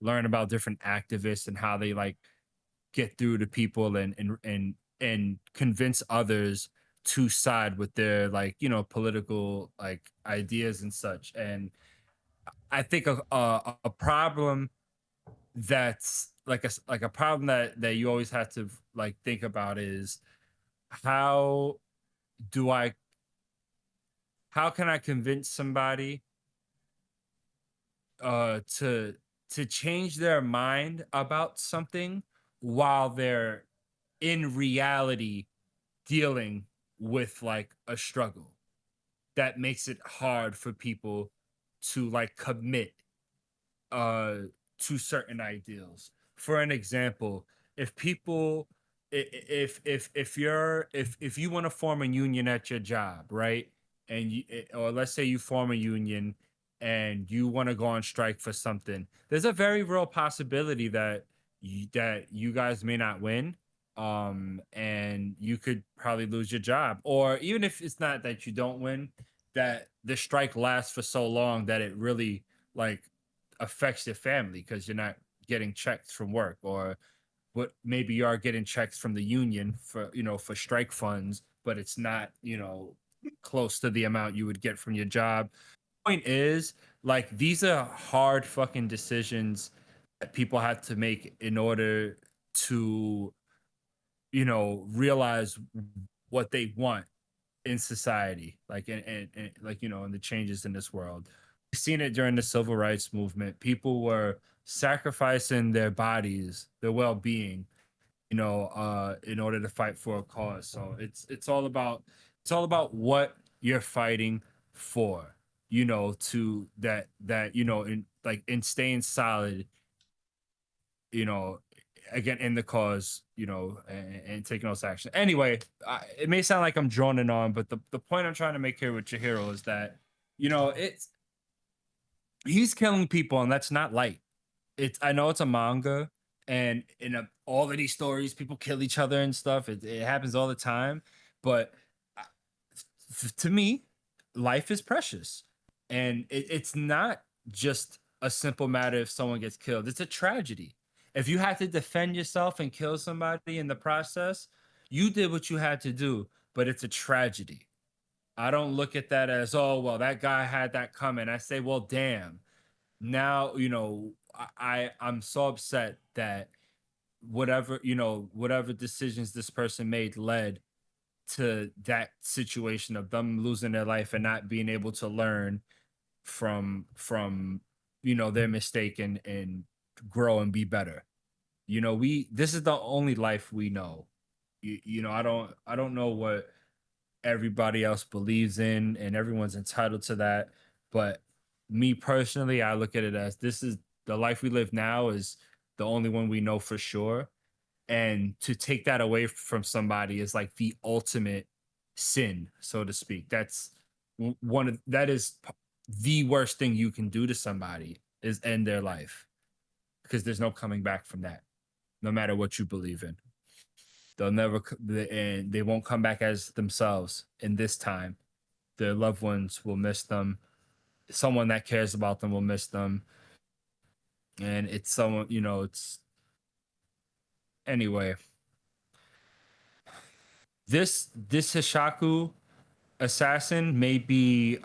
learn about different activists and how they like get through to people, and convince others to side with their like political like ideas and such. And I think a problem that's like a problem that you always have to like think about is how do I how can I convince somebody to change their mind about something while they're in reality dealing with like a struggle that makes it hard for people to like commit uh to certain ideals. For an example, if people if you want to form a union at your job, right? And or let's say you form a union and you want to go on strike for something, there's a very real possibility that you guys may not win, and you could probably lose your job. Or even if it's not that you don't win, that the strike lasts for so long that it really like affects your family because you're not getting checks from work, or what, maybe you are getting checks from the union for for strike funds, but it's not close to the amount you would get from your job. Point is, like, these are hard fucking decisions that people have to make in order to realize what they want in society, like, and like in the changes in this world. We've seen it during the civil rights movement. People were sacrificing their bodies, their well-being, in order to fight for a cause. So it's all about what you're fighting for, to that in staying solid, you know again in the cause, and taking those action. Anyway, it may sound like I'm droning on, but the point I'm trying to make here with Chihiro is that it's he's killing people, and that's not light. I know it's a manga, and in all of these stories people kill each other and stuff. It happens all the time, but uh, to me, life is precious, and it's not just a simple matter if someone gets killed. It's a tragedy. If you had to defend yourself and kill somebody in the process, you did what you had to do, but it's a tragedy. I don't look at that as, oh well, that guy had that coming. I say, well, damn, now I'm so upset that whatever decisions this person made led to that situation of them losing their life and not being able to learn from their mistake and grow and be better. This is the only life we know. I don't know what everybody else believes in, and everyone's entitled to that. But me personally, I look at it as this is the life we live now is the only one we know for sure. And to take that away from somebody is like the ultimate sin, so to speak. That's that is the worst thing you can do to somebody is end their life, because there's no coming back from that, no matter what you believe in. They'll never, and they won't come back as themselves in this time. Their loved ones will miss them. Someone that cares about them will miss them. And it's someone, it's anyway. This Hishaku assassin may be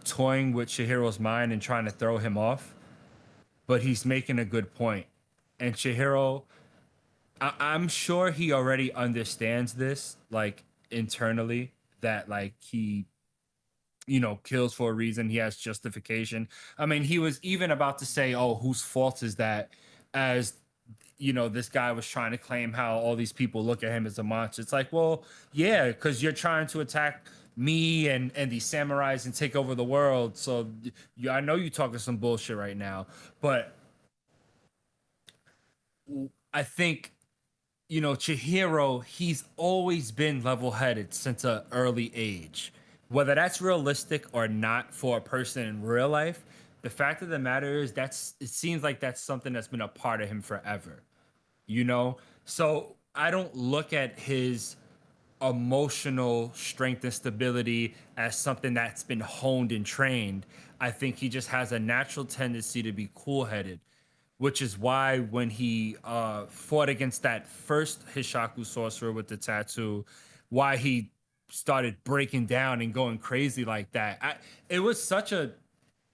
toying with Chihiro's mind and trying to throw him off, but he's making a good point. And Chihiro, I'm sure he already understands this, like internally, that like he, kills for a reason. He has justification. I mean, he was even about to say, "Oh, whose fault is that?" As this guy was trying to claim how all these people look at him as a monster. It's like, well, yeah, because you're trying to attack me and these samurais and take over the world. So I know you're talking some bullshit right now, but I think Chihiro, he's always been level-headed since an early age. Whether that's realistic or not for a person in real life, the fact of the matter is it seems like that's something that's been a part of him forever. So I don't look at his emotional strength and stability as something that's been honed and trained. I think he just has a natural tendency to be cool-headed, which is why when he fought against that first Hishaku sorcerer with the tattoo, why he started breaking down and going crazy like that. It was such a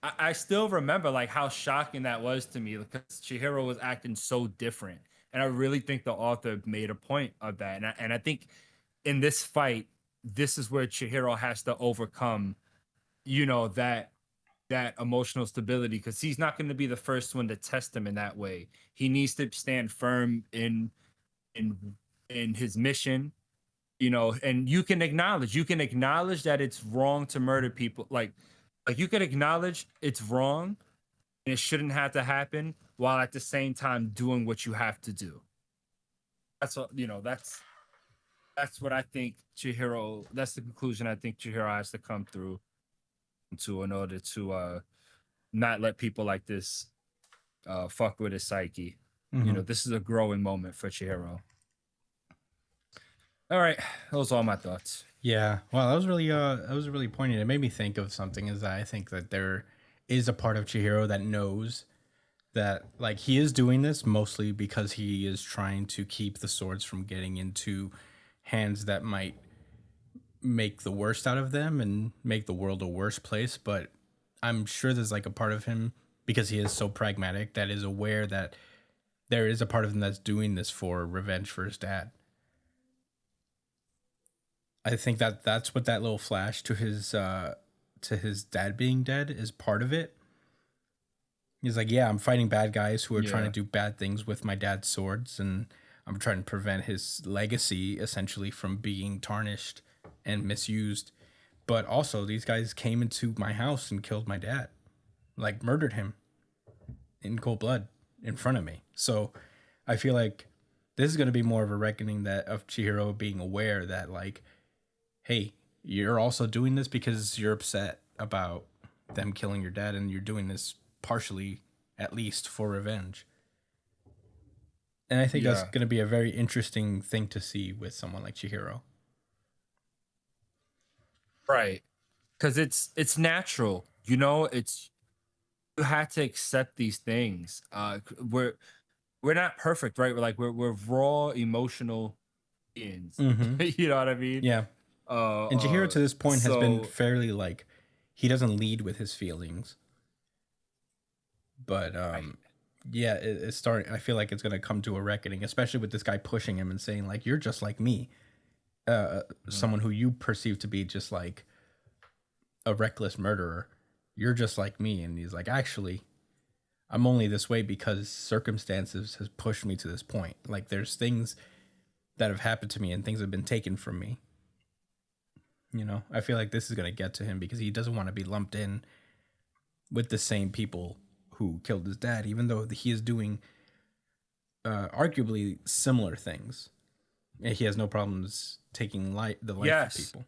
I still remember like how shocking that was to me, because Chihiro was acting so different. And I really think the author made a point of that. And I think in this fight, this is where Chihiro has to overcome, that emotional stability, because he's not going to be the first one to test him in that way. He needs to stand firm in his mission, and you can acknowledge that it's wrong to murder people. Like you can acknowledge it's wrong and it shouldn't have to happen, while at the same time doing what you have to do. That's what, that's what I think Chihiro, that's the conclusion I think Chihiro has to come through to in order to not let people like this fuck with his psyche. This is a growing moment for Chihiro. All right, those are all my thoughts. Yeah, well, that was really poignant. It made me think of something. Is that I think that there is a part of Chihiro that knows that like he is doing this mostly because he is trying to keep the swords from getting into hands that might make the worst out of them and make the world a worse place. But I'm sure there's like a part of him, because he is so pragmatic, that is aware that there is a part of him that's doing this for revenge for his dad. I think that that's what that little flash to his dad being dead is part of it. He's like, yeah, I'm fighting bad guys who are trying to do bad things with my dad's swords, and I'm trying to prevent his legacy essentially from being tarnished and misused. But also, these guys came into my house and killed my dad, like murdered him in cold blood in front of me. So I feel like this is going to be more of a reckoning that of Chihiro being aware that like, hey, you're also doing this because you're upset about them killing your dad, and you're doing this partially, at least, for revenge. And I think that's going to be a very interesting thing to see with someone like Chihiro. Right. Because it's natural, it's, you have to accept these things. We're not perfect, right? We're raw emotional beings. Mm-hmm. You know what I mean? Yeah. And Chihiro to this point has been fairly like, he doesn't lead with his feelings. But yeah, it's starting. I feel like it's going to come to a reckoning, especially with this guy pushing him and saying like, you're just like me. Someone who you perceive to be just like a reckless murderer. You're just like me. And he's like, actually, I'm only this way because circumstances has pushed me to this point. Like there's things that have happened to me and things have been taken from me. You know, I feel like this is going to get to him because he doesn't want to be lumped in with the same people who killed his dad, even though he is doing arguably similar things. And he has no problems taking the life Yes. of people.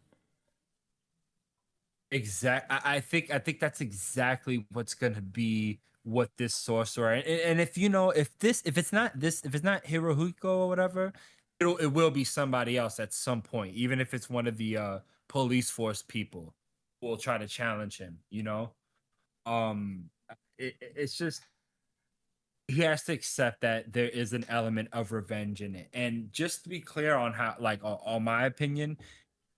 I think that's exactly what's gonna be what this sorcerer and if you know if it's not Hirohiko or whatever, it will be somebody else at some point, even if it's one of the police force people who will try to challenge him, you know. It's just he has to accept that there is an element of revenge in it. And just to be clear on how, like, on my opinion,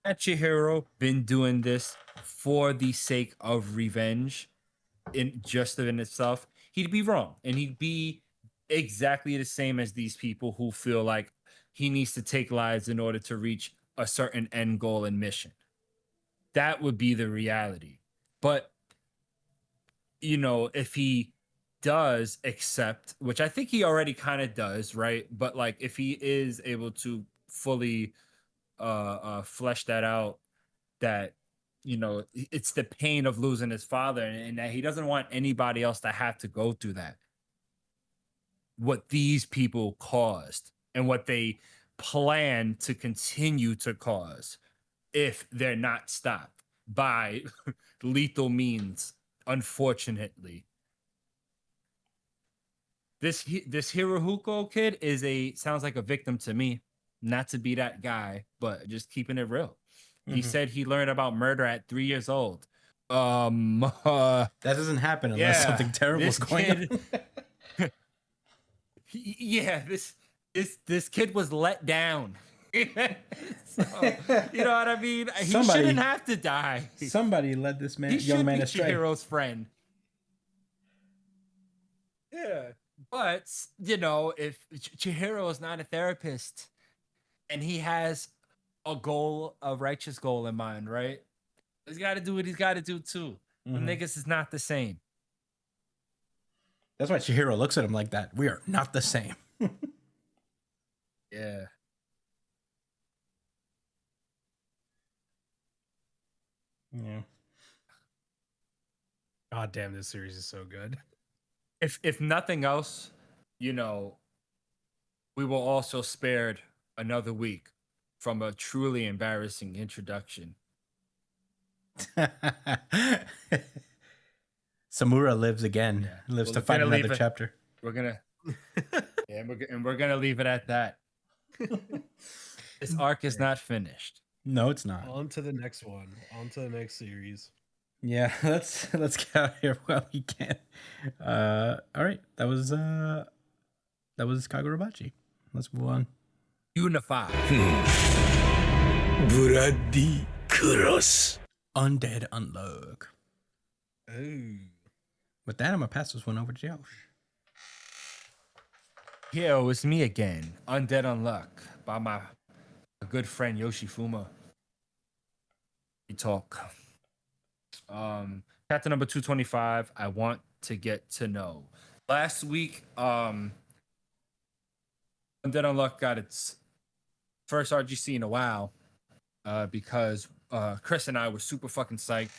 had Chihiro been doing this for the sake of revenge in itself, he'd be wrong. And he'd be exactly the same as these people who feel like he needs to take lives in order to reach a certain end goal and mission. That would be the reality. But, you know, if he does accept, which I think he already kind of does, right? But like if he is able to fully flesh that out, that, you know, it's the pain of losing his father and that he doesn't want anybody else to have to go through that. What these people caused and what they plan to continue to cause if they're not stopped by lethal means, unfortunately. This Hirohiko kid sounds like a victim to me. Not to be that guy, but just keeping it real. He said he learned about murder at 3 years old. That doesn't happen unless something terrible is going on. Yeah, this kid was let down. So, you know what I mean? He shouldn't have to die. Somebody led this Young man astray. Chihiro's friend. Yeah. But, you know, if Chihiro is not a therapist and he has a righteous goal in mind, right? He's got to do what he's got to do too. The niggas is not the same. That's why Chihiro looks at him like that. We are not the same. Yeah. Yeah. God damn, this series is so good. If nothing else, you know, we were also spared another week from a truly embarrassing introduction. Samura lives again. Yeah. Lives Well, to we're fight gonna leave another it. chapter. We're gonna we're gonna leave it at that. This arc is not finished. No, it's not. On to the next one. On to the next series. Yeah, let's get out of here while we can. All right, that was Kagurabachi. Let's move on. Unify. Bloody Cross. Undead Unluck. Ooh. With that, I'm gonna pass this one over to Josh. Yo, it's me again. Undead Unluck by my good friend Yoshifuma. We talk. Chapter number 225. I want to get to know. Last week, Undead Unluck got its first RGC in a while, because Chris and I were super fucking psyched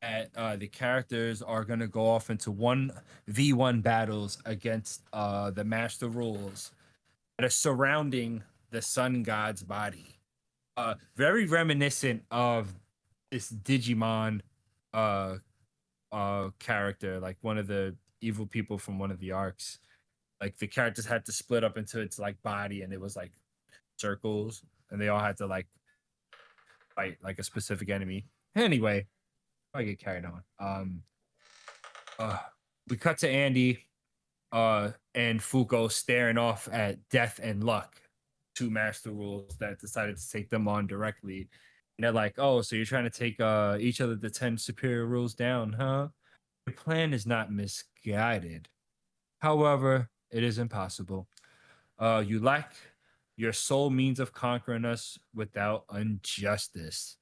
that the characters are gonna go off into 1v1 battles against the Master Rules that are surrounding the Sun God's body. Very reminiscent of this Digimon character, like one of the evil people from one of the arcs. Like the characters had to split up into its like body, and it was like circles, and they all had to like fight like a specific enemy. Anyway, I get carried on. We cut to Andy and Fuko staring off at Death and Luck, two Master Rules that decided to take them on directly. And they're like, oh, so you're trying to take each of the 10 superior rules down, huh? Your plan is not misguided. However, it is impossible. You lack your sole means of conquering us without injustice.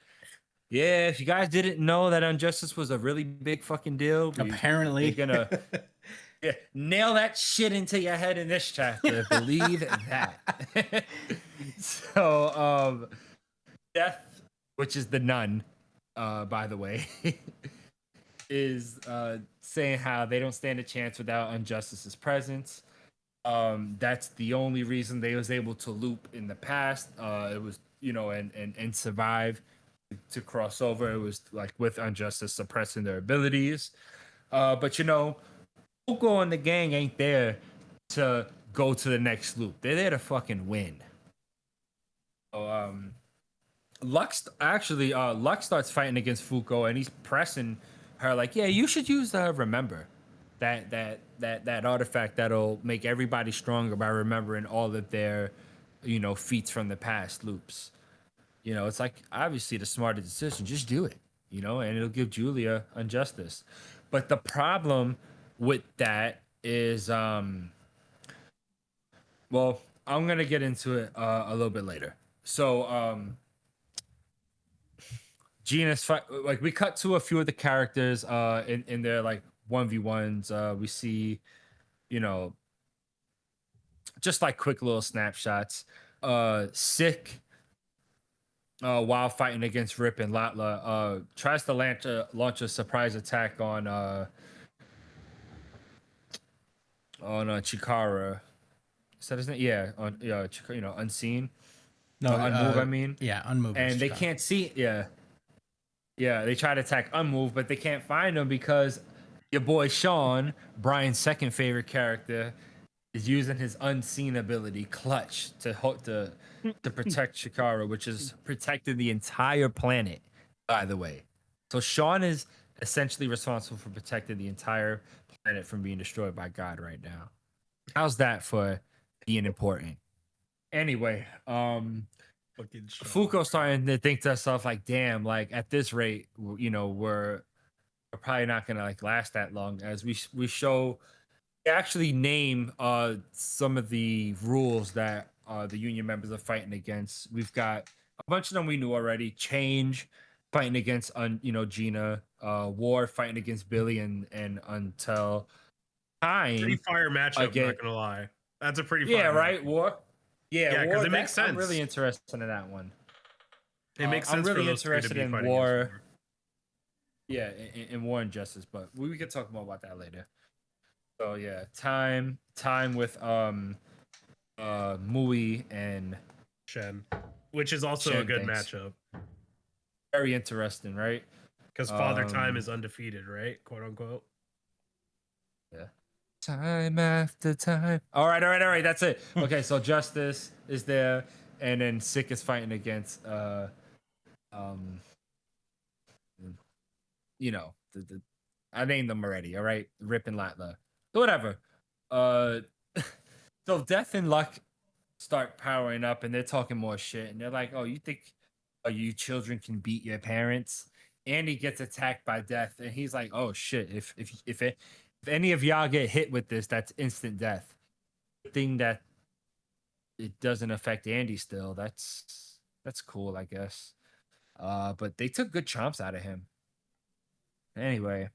Yeah, if you guys didn't know that injustice was a really big fucking deal, Apparently, we're gonna Yeah, nail that shit into your head in this chapter. Believe that. So, Death, which is the nun, by the way, is saying how they don't stand a chance without Injustice's presence. That's the only reason they was able to loop in the past. It was, and survive to cross over. It was like with Injustice suppressing their abilities. But Oko and the gang ain't there to go to the next loop. They're there to fucking win. So, Lux starts fighting against Fuko, and he's pressing her like, "Yeah, you should use the remember, that artifact that'll make everybody stronger by remembering all of their, feats from the past loops. It's like obviously the smarter decision. Just do it, and it'll give Julia Injustice. But the problem with that is, well, I'm gonna get into it a little bit later. So, Gina's fight, like we cut to a few of the characters in their like 1v1s. We see, you know, just like quick little snapshots. Sick while fighting against Rip and Latla, tries to launch a surprise attack on Chikara. Is that his name? Yeah, on Unseen. No, Unmove, I mean. Yeah, Unmove. is And they Chikara. can't see. Yeah, they try to attack Unmove, but they can't find him because your boy Sean, Brian's second favorite character, is using his unseen ability, Clutch, to protect Chikara, which is protecting the entire planet, by the way. So Sean is essentially responsible for protecting the entire planet from being destroyed by God right now. How's that for being important? Anyway, Fucking Sean. Fuko starting to think to herself like, damn, like at this rate, we're probably not gonna like last that long. As we show, they actually name some of the rules that the union members are fighting against. We've got a bunch of them we knew already. Change fighting against Gina, War fighting against Billy and Until. Pretty Time, fire matchup, again- not gonna lie. That's a pretty yeah, fire right, matchup. War. Yeah, Yeah, 'cause War, it makes I'm sense. really interested in that one. It makes I'm sense for really those two to interested be in fighting War. against War. Yeah, in War and Justice, but we can talk more about that later. So yeah, time with Mui and Shen, which is also a Shen, good thanks. matchup very interesting, right? because Father Time Um, is undefeated, right? Quote unquote. Time after time. All right, that's it. Okay, so Justice is there, and then Sick is fighting against the I named them already, all right? Rip and Latla. So whatever. So Death and Luck start powering up and they're talking more shit and they're like, "Oh, you think you children can beat your parents?" Andy gets attacked by Death and he's like, "Oh shit, if any of y'all get hit with this, that's instant death." The thing that it doesn't affect Andy still. That's cool, I guess. But they took good chomps out of him. Anyway,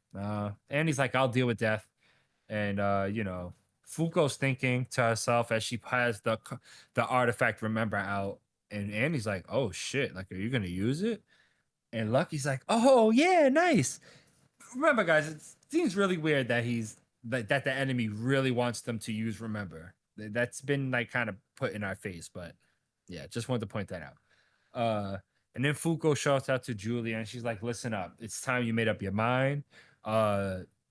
Andy's like, "I'll deal with Death," and Fuko's thinking to herself as she has the artifact remember out, and Andy's like, "Oh shit! Like, are you gonna use it?" And Lucky's like, "Oh yeah, nice." Remember, guys, it seems really weird that that the enemy really wants them to use remember. That's been like kind of put in our face, but yeah, just wanted to point that out. And then Fuko shouts out to Julia, and she's like, "Listen up. It's time you made up your mind.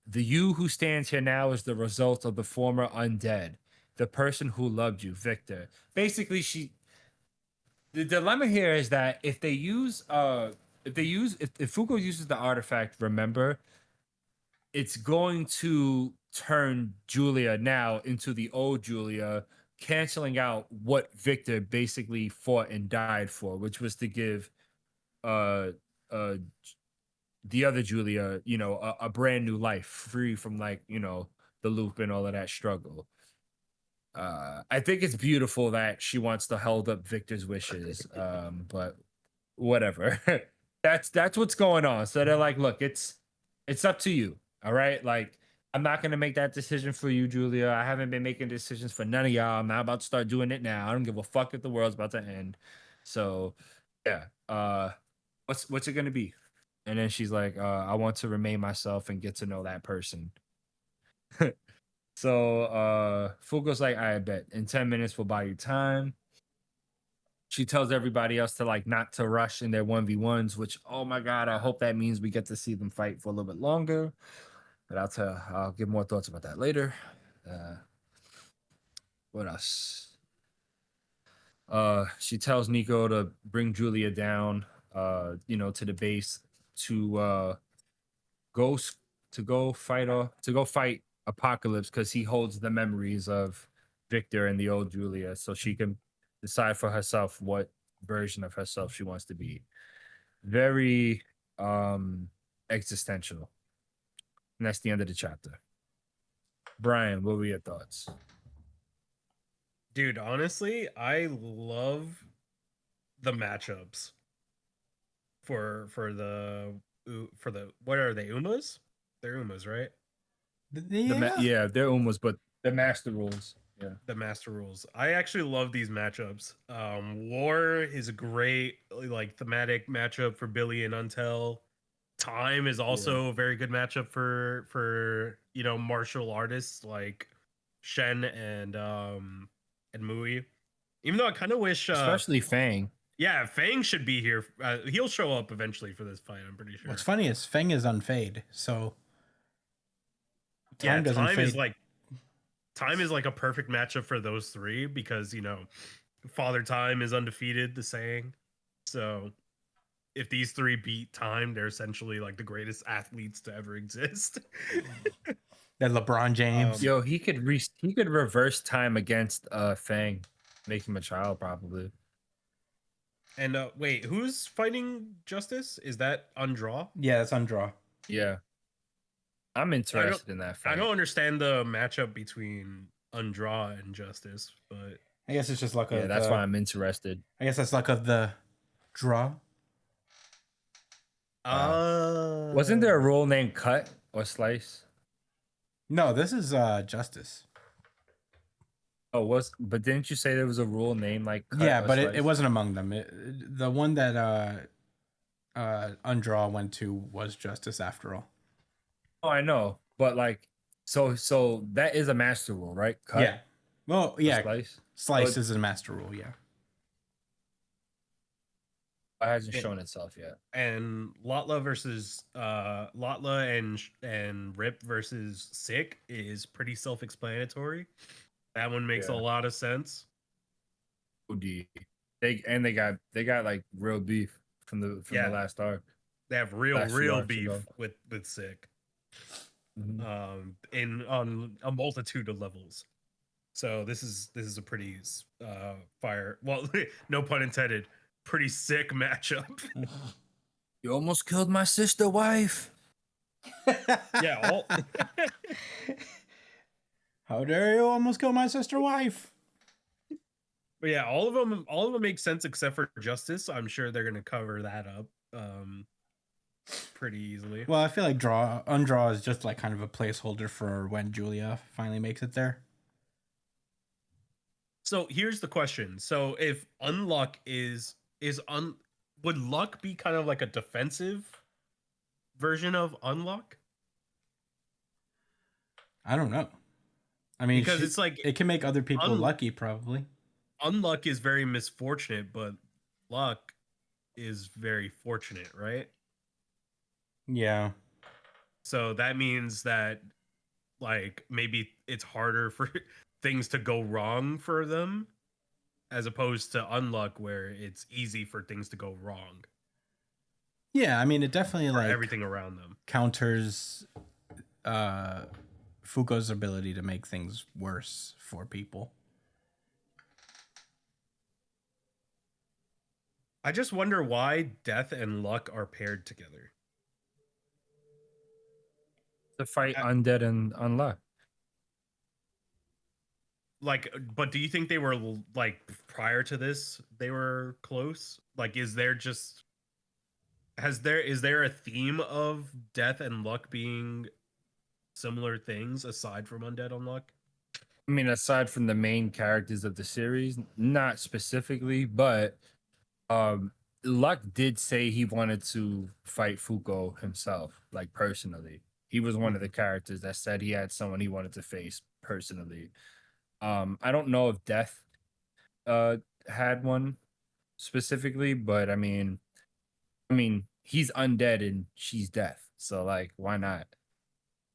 The you who stands here now is the result of the former undead, the person who loved you, Victor." Basically, the dilemma here is that if Fuko uses the artifact, remember, it's going to turn Julia now into the old Julia, canceling out what Victor basically fought and died for, which was to give the other Julia, a brand new life, free from the loop and all of that struggle. I think it's beautiful that she wants to hold up Victor's wishes, but whatever. That's what's going on. So they're like, "Look, it's up to you. All right, like I'm not gonna make that decision for you, Julia. I haven't been making decisions for none of y'all. I'm not about to start doing it now. I don't give a fuck if the world's about to end. So yeah. What's it gonna be? And then she's like, I want to remain myself and get to know that person. So Fugo's like, I bet in 10 minutes we'll buy you time. She tells everybody else to like not to rush in their 1v1s, which oh my god, I hope that means we get to see them fight for a little bit longer. But I'll give more thoughts about that later. What else? She tells Nico to bring Julia down, to the base to go fight Apocalypse because he holds the memories of Victor and the old Julia, so she can decide for herself what version of herself she wants to be. Very existential. And that's the end of the chapter. Brian, what were your thoughts? Dude, honestly, I love the matchups for the what are they, Umas? They're Umas, right? Yeah. They're almost, but the master rules. Yeah. The master rules. I actually love these matchups. War is a great like thematic matchup for Billy and Untel. Time is also a very good matchup for martial artists like Shen and Mui. Even though I kind of wish Especially Fang. yeah, Fang should be here. He'll show up eventually for this fight, I'm pretty sure. What's funny is Feng is unfade, so Time doesn't fade. Time is like a perfect matchup for those three because Father Time is undefeated, the saying. So if these three beat Time, they're essentially like the greatest athletes to ever exist. That LeBron James. Yo, he could reverse time against Fang, make him a child probably. And wait, who's fighting Justice? Is that Undraw? Yeah, that's undraw. Yeah. I'm interested in that fight. I don't understand the matchup between Undraw and Justice, but I guess it's just luck of Yeah, that's why I'm interested. I guess that's luck of the draw. Wasn't there a rule named cut or slice? No, this is Justice. Oh, but didn't you say there was a rule named like cut Yeah, or but slice? it wasn't among them. The one that undraw went to was Justice after all. Oh, I know, but like, so that is a master rule, right? Cut, Yeah. Well, yeah. slice. Slice is a master rule, yeah. It hasn't shown itself yet. And Lotla versus Lotla and Rip versus Sick is pretty self-explanatory. That one makes a lot of sense. OD. They got like real beef from the last arc. They have real beef with Sick. Mm-hmm. On a multitude of levels. So this is a pretty fire. Well, no pun intended. Pretty sick matchup. You almost killed my sister wife. Yeah. How dare you almost kill my sister wife? But yeah, all of them make sense except for Justice. I'm sure they're gonna cover that up pretty easily. Well, I feel like undraw is just like kind of a placeholder for when Julia finally makes it there. So here's the question. So if Unluck would Luck be kind of like a defensive version of Unluck? I don't know. I mean, because it's like it can make other people lucky, probably. Unluck is very misfortunate, but Luck is very fortunate, right? Yeah. So that means that like maybe it's harder for things to go wrong for them as opposed to Unluck where it's easy for things to go wrong. Yeah, I mean it definitely like everything around them counters Fugo's ability to make things worse for people. I just wonder why Death and Luck are paired together. To fight Undead and Unluck. Like, but do you think they were like prior to this they were close? Like, is there a theme of Death and Luck being similar things aside from Undead Unluck? I mean, aside from the main characters of the series, not specifically, but um, Luck did say he wanted to fight Fuko himself, like personally. He was one of the characters that said he had someone he wanted to face personally. I don't know if Death had one specifically, but I mean, he's undead and she's Death, so like, why not?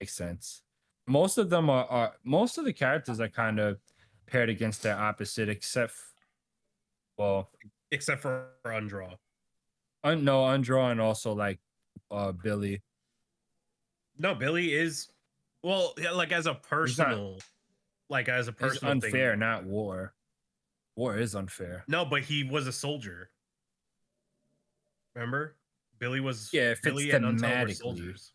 Makes sense. Most of them are most of the characters are kind of paired against their opposite, except well, Except for Undraw. no, Undraw and also like Billy. No, Billy is well, yeah, like as a personal, like as a It's personal unfair, thing. not war. War is unfair. No, but he was a soldier. Remember? Billy was Yeah, it fits Billy and Untel were thematically. soldiers.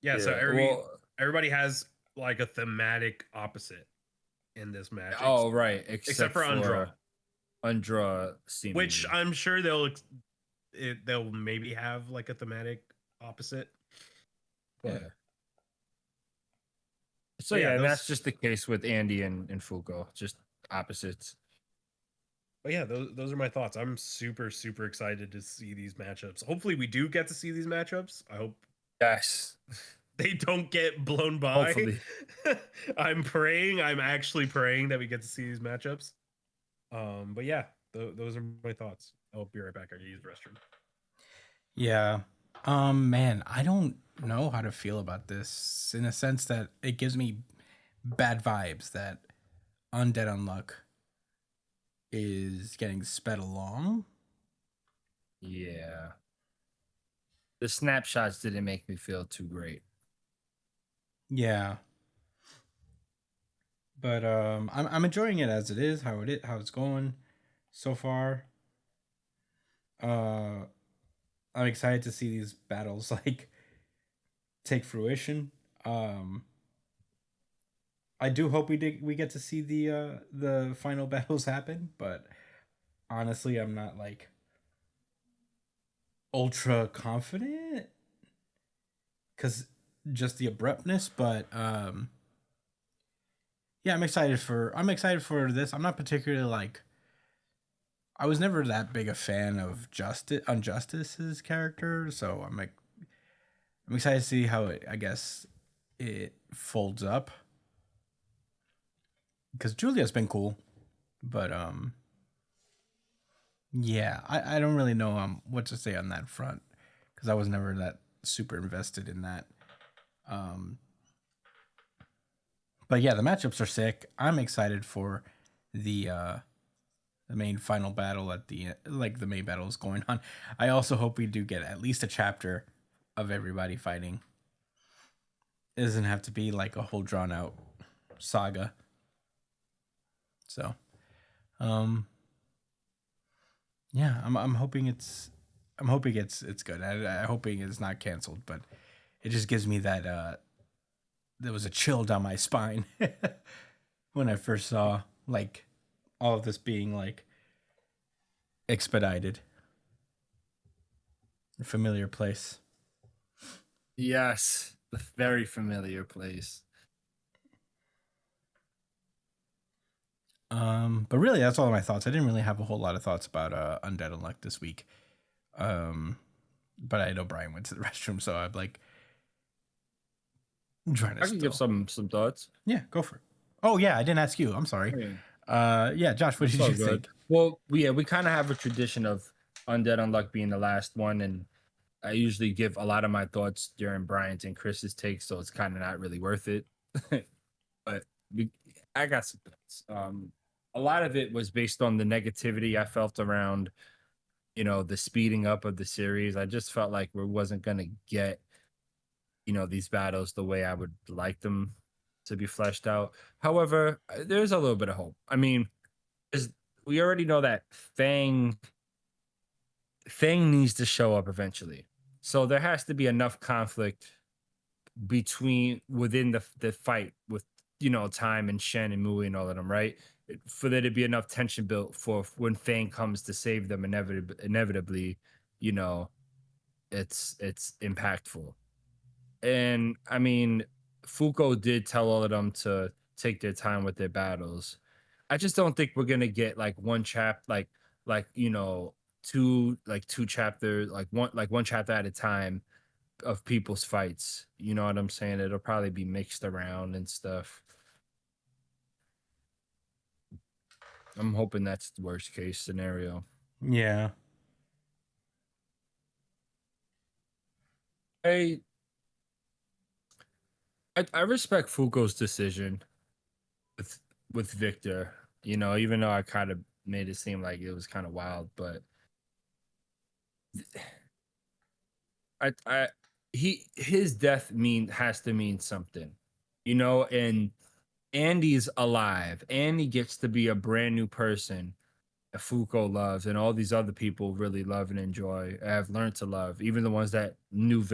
Yeah, so Yeah, everybody has like a thematic opposite in this match. oh right, except for Undraw, Undra seemingly. which I'm sure they'll maybe have like a thematic opposite. yeah. But So yeah, yeah, those- that's just the case with Andy and Fuko, just opposites. But yeah, those are my thoughts. I'm super super excited to see these matchups. Hopefully, we do get to see these matchups. I hope Yes. they don't get blown by. Hopefully. I'm actually praying that we get to see these matchups. But yeah, those are my thoughts. I'll be right back. I gotta use the restroom. Yeah. Man, I don't know how to feel about this in a sense that it gives me bad vibes that Undead Unluck is getting sped along. Yeah. The snapshots didn't make me feel too great. Yeah. But I'm enjoying it as it is, how it's going so far. I'm excited to see these battles like take fruition. I do hope we get to see the final battles happen, but honestly, I'm not like ultra confident because just the abruptness. But yeah, I'm excited for this. I'm not particularly like. I was never that big a fan of Unjustice's character, so I'm excited to see how it folds up. Because Julia's been cool, but yeah, I don't really know what to say on that front because I was never that super invested in that. But yeah, the matchups are sick. I'm excited for the main final battle at the end, like the main battle is going on. I also hope we do get at least a chapter of everybody fighting. It doesn't have to be like a whole drawn out saga. So, yeah, I'm hoping it's good. I'm hoping it's not canceled, but it just gives me that there was a chill down my spine when I first saw like all of this being like expedited. A familiar place. Yes, the very familiar place. But really, that's all of my thoughts. I didn't really have a whole lot of thoughts about Undead Unluck this week. But I know Brian went to the restroom, so I'm like trying to. I can give some thoughts. Yeah, go for it. Oh yeah, I didn't ask you. I'm sorry. Yeah, Josh, what did you think? Well, we kind of have a tradition of Undead Unluck being the last one, and I usually give a lot of my thoughts during Brian's and Chris's takes, so it's kind of not really worth it. But I got some thoughts. A lot of it was based on the negativity I felt around, the speeding up of the series. I just felt like we wasn't gonna get, these battles the way I would like them to be fleshed out. However, there's a little bit of hope. I mean, we already know that Fang needs to show up eventually. So there has to be enough conflict within the fight with Time and Shen and Mui and all of them, right? For there to be enough tension built for when Fang comes to save them inevitably, it's impactful. And I mean, Fuko did tell all of them to take their time with their battles. I just don't think we're gonna get like like you know, two chapters, like one chapter at a time of people's fights. You know what I'm saying? It'll probably be mixed around and stuff. I'm hoping that's the worst case scenario. Yeah. I I respect Fuko's decision with with Victor. You know, even though I kind of made it seem like it was kind of wild, but I his death has to mean something, you know. And Andy's alive. Andy gets to be a brand new person that Fuko loves, and all these other people really love and enjoy. Have learned to love, even the ones that knew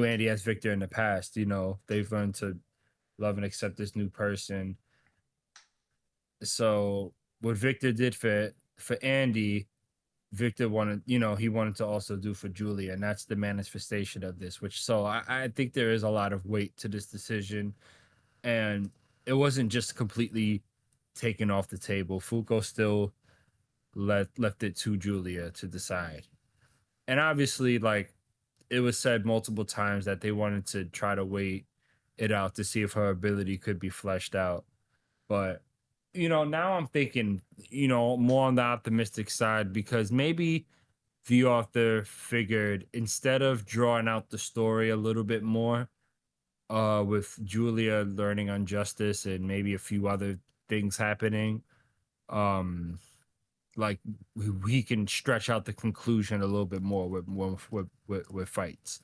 Andy as Victor in the past. You know, they've learned to love and accept this new person. So what Victor did for Andy, Victor wanted, you know, he wanted to also do for Julia, and that's the manifestation of this. Which so I think there is a lot of weight to this decision, and it wasn't just completely taken off the table. Fuko still left it to Julia to decide, and obviously, like it was said multiple times that they wanted to try to wait it out to see if her ability could be fleshed out. But you know, now I'm thinking, you know, more on the optimistic side because maybe the author figured instead of drawing out the story a little bit more, with Julia learning on justice and maybe a few other things happening, um, like we can stretch out the conclusion a little bit more with fights.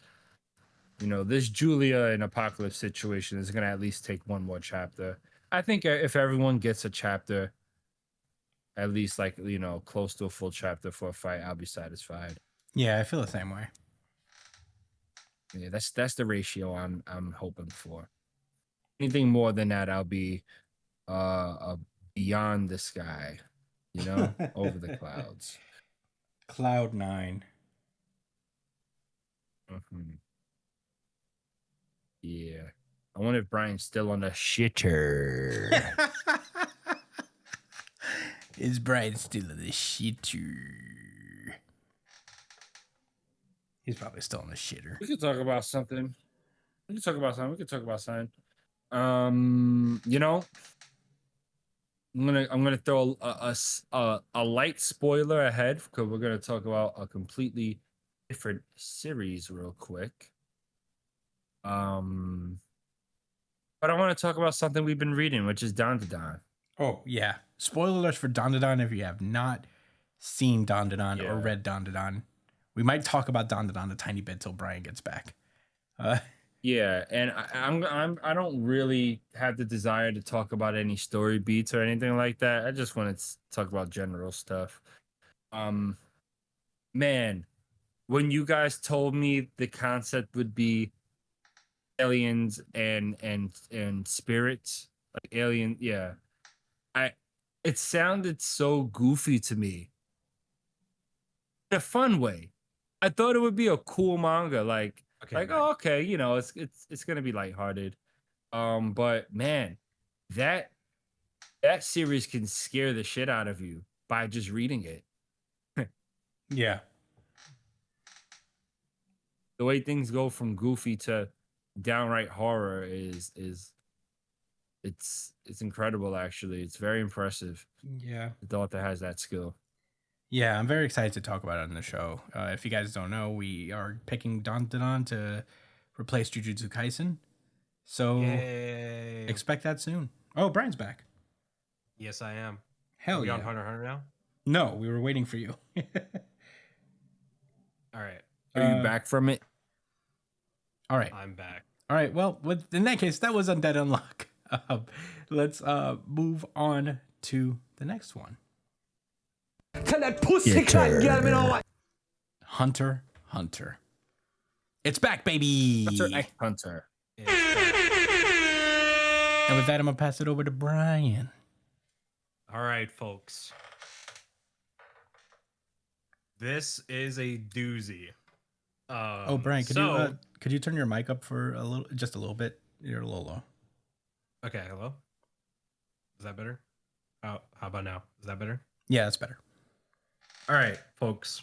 You know, this Julia and Apocalypse situation is gonna at least take one more chapter. I think if everyone gets a chapter, at least like, you know, close to a full chapter for a fight, I'll be satisfied. Yeah, I feel the same way. Yeah, that's the ratio I'm hoping for. Anything more than that, I'll be beyond the sky, you know, over the clouds. Cloud 9. Mhm. Yeah. I wonder if Brian's still on the shitter. Is Brian still in the shitter? He's probably still in the shitter. We could talk about something. We could talk about something. We could talk about something. You know, I'm gonna throw a light spoiler ahead because we're gonna talk about a completely different series real quick. But I want to talk about something we've been reading, which is Dandadan. Oh, yeah. Spoiler alerts for Dandadan if you have not seen Dandadan Yeah. or read Dandadan. We might talk about Dandadan a tiny bit till Brian gets back. Yeah, and I don't really have the desire to talk about any story beats or anything like that. I just want to talk about general stuff. Man, when you guys told me the concept would be aliens and spirits, like alien, yeah, I it sounded so goofy to me in a fun way. I thought it would be a cool manga, like Okay, oh, okay, you know, it's gonna be lighthearted. But man, that that series can scare the shit out of you by just reading it. Yeah. The way things go from goofy to downright horror is it's incredible actually. It's very impressive. Yeah. The author has that skill. Yeah, I'm very excited to talk about it on the show. If you guys don't know, we are picking Dandadan to replace Jujutsu Kaisen. So Yay. expect that soon. Oh, Brian's back. Yes, I am. Hell Are we yeah. on Hunter x Hunter now? No, we were waiting for you. All right. Are you back from it? All right. I'm back. All right. Well, in that case, that was Undead Unlock. Let's move on to the next one. Can that pussy cat get me on? Hunter x Hunter. It's back, baby. Hunter x Hunter. And with that, I'm gonna pass it over to Brian. All right, folks. This is a doozy. Oh, Brian, Could you turn your mic up for just a little bit? You're a little low. Okay, hello. Is that better? How about now? Is that better? Yeah, that's better. All right, folks.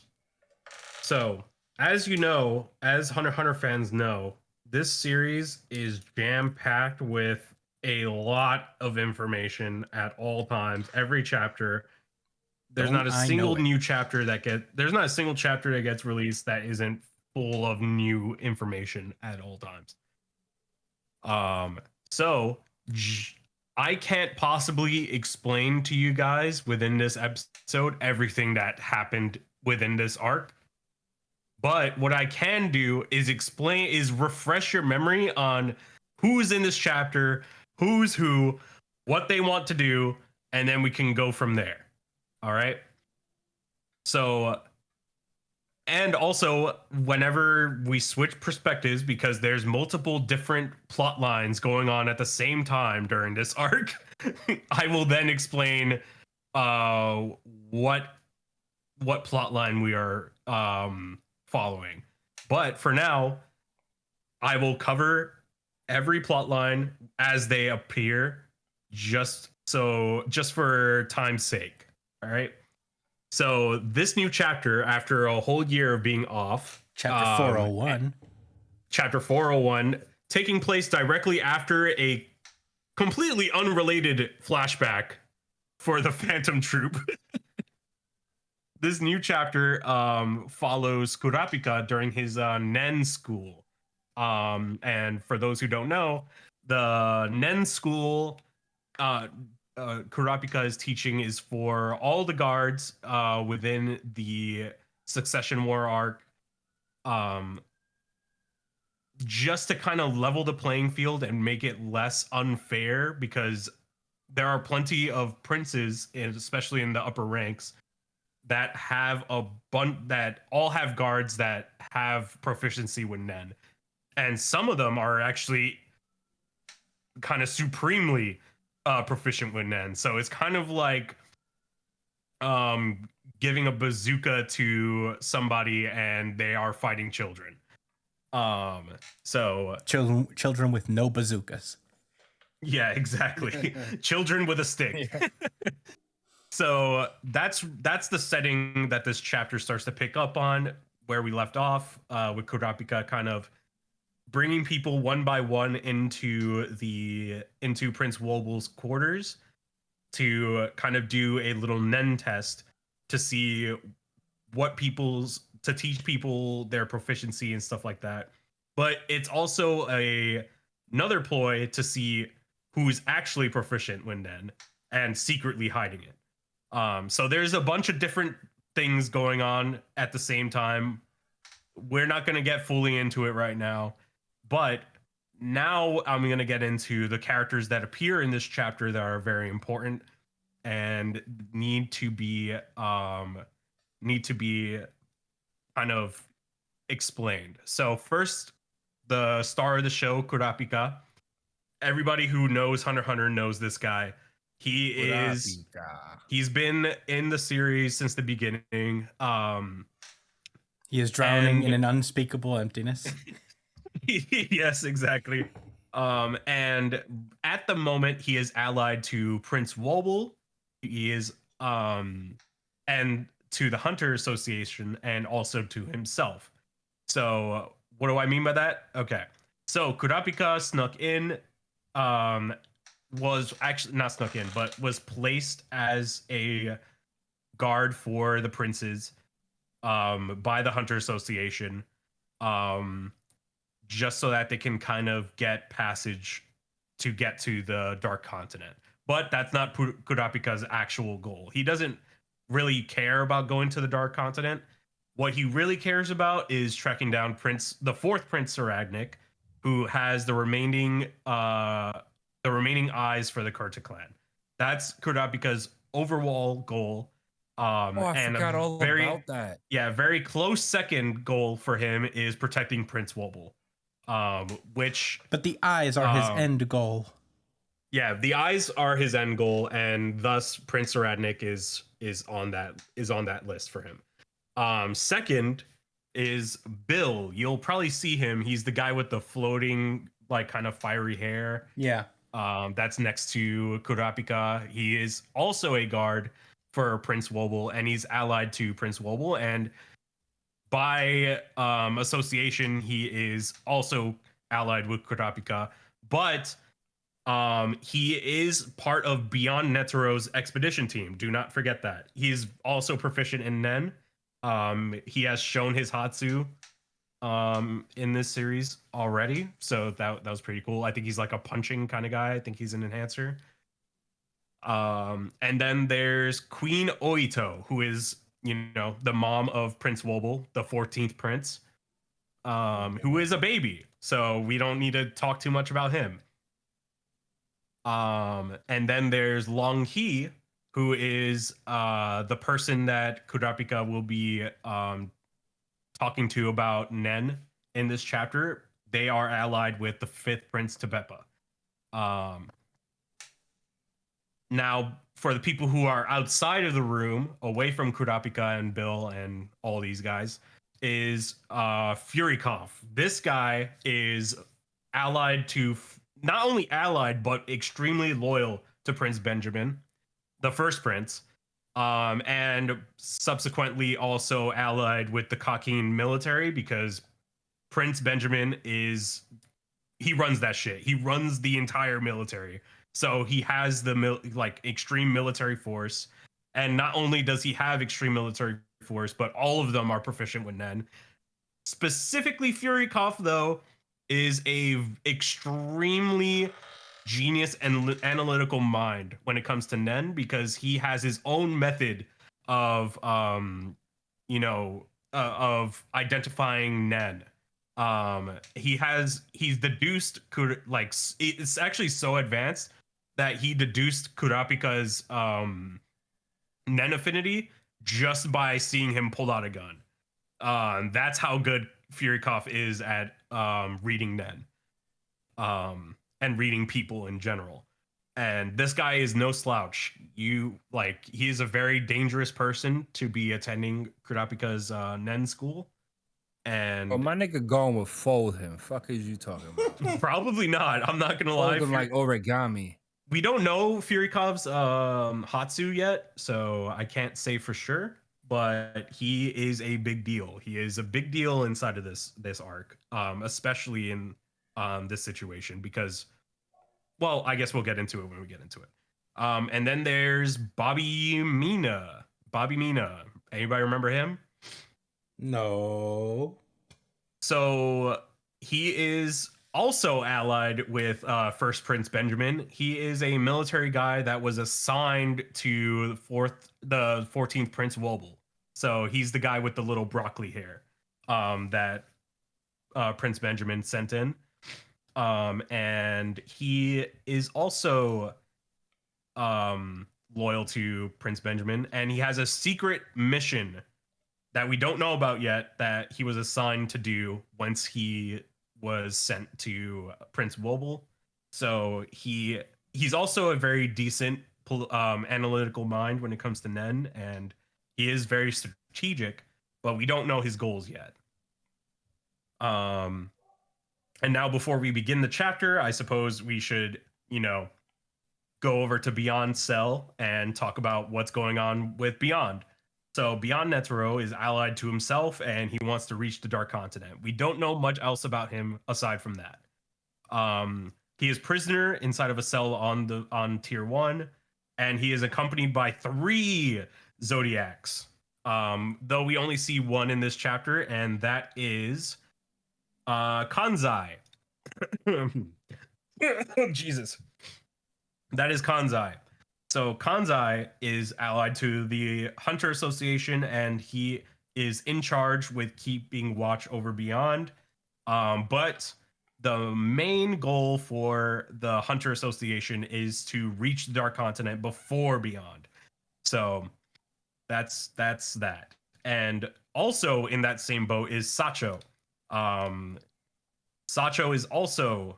So, as you know, as Hunter x Hunter fans know, this series is jam-packed with a lot of information at all times. Every chapter, there's Don't not a I single know it. new chapter there's not a single chapter that gets released that isn't full of new information at all times. So I can't possibly explain to you guys within this episode everything that happened within this arc. But what I can do is refresh your memory on who's in this chapter, who's who, what they want to do, and then we can go from there. All right. So, and also whenever we switch perspectives, because there's multiple different plot lines going on at the same time during this arc, I will then explain what plot line we are following. But for now, I will cover every plot line as they appear, just for time's sake. All right. So this new chapter, after a whole year of being off, Chapter 401. Chapter 401, taking place directly after a completely unrelated flashback for the Phantom Troop. This new chapter follows Kurapika during his Nen school. And for those who don't know, the Nen school Kurapika is teaching is for all the guards within the Succession War arc, just to kind of level the playing field and make it less unfair, because there are plenty of princes, especially in the upper ranks, that have that all have guards that have proficiency with Nen, and some of them are actually kind of supremely proficient with Nen. So it's kind of like giving a bazooka to somebody and they are fighting children. So Children with no bazookas. yeah, exactly. Children with a stick. Yeah. So that's the setting that this chapter starts to pick up on, where we left off with Kurapika kind of bringing people one by one into Prince Woble's quarters to kind of do a little Nen test to see to teach people their proficiency and stuff like that. But it's also another ploy to see who's actually proficient with Nen and secretly hiding it. So there's a bunch of different things going on at the same time. We're not going to get fully into it right now, but now I'm going to get into the characters that appear in this chapter that are very important and need to be kind of explained. So first, the star of the show, Kurapika. Everybody who knows Hunter x Hunter knows this guy. He's been in the series since the beginning. He is drowning in an unspeakable emptiness. Yes, exactly. And at the moment, he is allied to Prince Wobble. He is and to the Hunter Association, and also to himself. So what do I mean by that? Okay. So Kurapika snuck in, was actually not snuck in, but was placed as a guard for the princes by the Hunter Association, just so that they can kind of get passage to get to the Dark Continent. But that's not Kurapika's actual goal. He doesn't really care about going to the Dark Continent. What he really cares about is tracking down the fourth Prince Saragnik, who has the remaining eyes for the Kurta clan. That's Kurapika's overall goal. I forgot all about that. Yeah, very close second goal for him is protecting Prince Wobble. But the eyes are his end goal. Yeah, the eyes are his end goal, and thus Prince Saragnik is on that list for him. Second is Bill. You'll probably see him. He's the guy with the floating, like, kind of fiery hair. Yeah. That's next to Kurapika. He is also a guard for Prince Wobble, and he's allied to Prince Wobble. And by association, he is also allied with Kurapika. But he is part of Beyond Netero's expedition team. Do not forget that. He's also proficient in Nen. He has shown his Hatsu in this series already, so that was pretty cool. I think he's like a punching kind of guy. I think he's an enhancer. And then there's Queen Oito, who is, you know, the mom of Prince Wobble, the 14th prince, who is a baby, so we don't need to talk too much about him. And then there's Long Hee, who is the person that Kurapika will be talking to about Nen in this chapter. They are allied with the 5th Prince Tebepa. Now, for the people who are outside of the room, away from Kurapika and Bill and all these guys, is Furikov. This guy is allied to, not only allied, but extremely loyal to Prince Benjamin, the first prince, and subsequently also allied with the Kakin military, because Prince Benjamin he runs that shit. He runs the entire military. So he has the extreme military force. And not only does he have extreme military force, but all of them are proficient with Nen. Specifically, Furikov, though, is a extremely genius and analytical mind when it comes to Nen, because he has his own method of of identifying Nen. He's deduced it's actually so advanced that he deduced Kurapika's Nen affinity just by seeing him pull out a gun. That's how good Furikov is at reading Nen, and reading people in general. And this guy is no slouch. He is a very dangerous person to be attending Kurapika's Nen school. And my nigga Gon would fold him. Fuck is you talking about? Probably not. I'm not gonna lie. Fold him like origami. We don't know Furikov's Hatsu yet, so I can't say for sure. But he is a big deal. He is a big deal inside of this arc, especially in this situation, because, well, I guess we'll get into it when we get into it. And then there's Bobby Mina. Bobby Mina. Anybody remember him? No. So he is also allied with First Prince Benjamin. He is a military guy that was assigned to the 14th Prince Wobble. So he's the guy with the little broccoli hair that Prince Benjamin sent in. And he is also loyal to Prince Benjamin, and he has a secret mission that we don't know about yet that he was assigned to do once he was sent to Prince Wobble. So he's also a very decent analytical mind when it comes to Nen, and he is very strategic, but we don't know his goals yet. And now, before we begin the chapter, I suppose we should, go over to Beyond Cell and talk about what's going on with Beyond. So Beyond Netero is allied to himself, and he wants to reach the Dark Continent. We don't know much else about him aside from that. He is prisoner inside of a cell on Tier 1, and he is accompanied by 3 Zodiacs. Though we only see one in this chapter, and that is Kanzai. Jesus. That is Kanzai. So Kanzai is allied to the Hunter Association, and he is in charge with keeping watch over Beyond. But the main goal for the Hunter Association is to reach the Dark Continent before Beyond. So that's that. And also in that same boat is Sacho. Sacho is also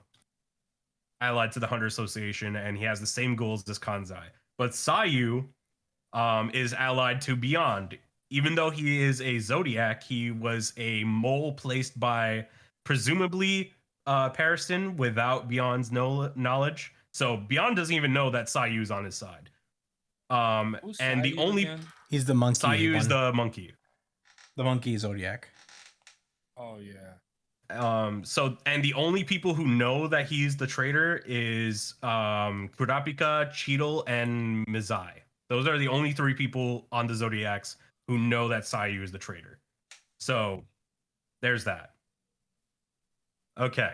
allied to the Hunter Association, and he has the same goals as Kanzai. But Sayu is allied to Beyond. even though he is a Zodiac, he was a mole placed by presumably Pariston without Beyond's knowledge. So Beyond doesn't even know that Sayu's on his side. Who's And the Sayu only again? He's the monkey. Sayu is one. the monkey. The monkey Zodiac. Oh yeah. And the only people who know that he's the traitor is Kurapika, Cheetle, and Mizai. Those are the only 3 people on the Zodiacs who know that Sayu is the traitor. So there's that. Okay.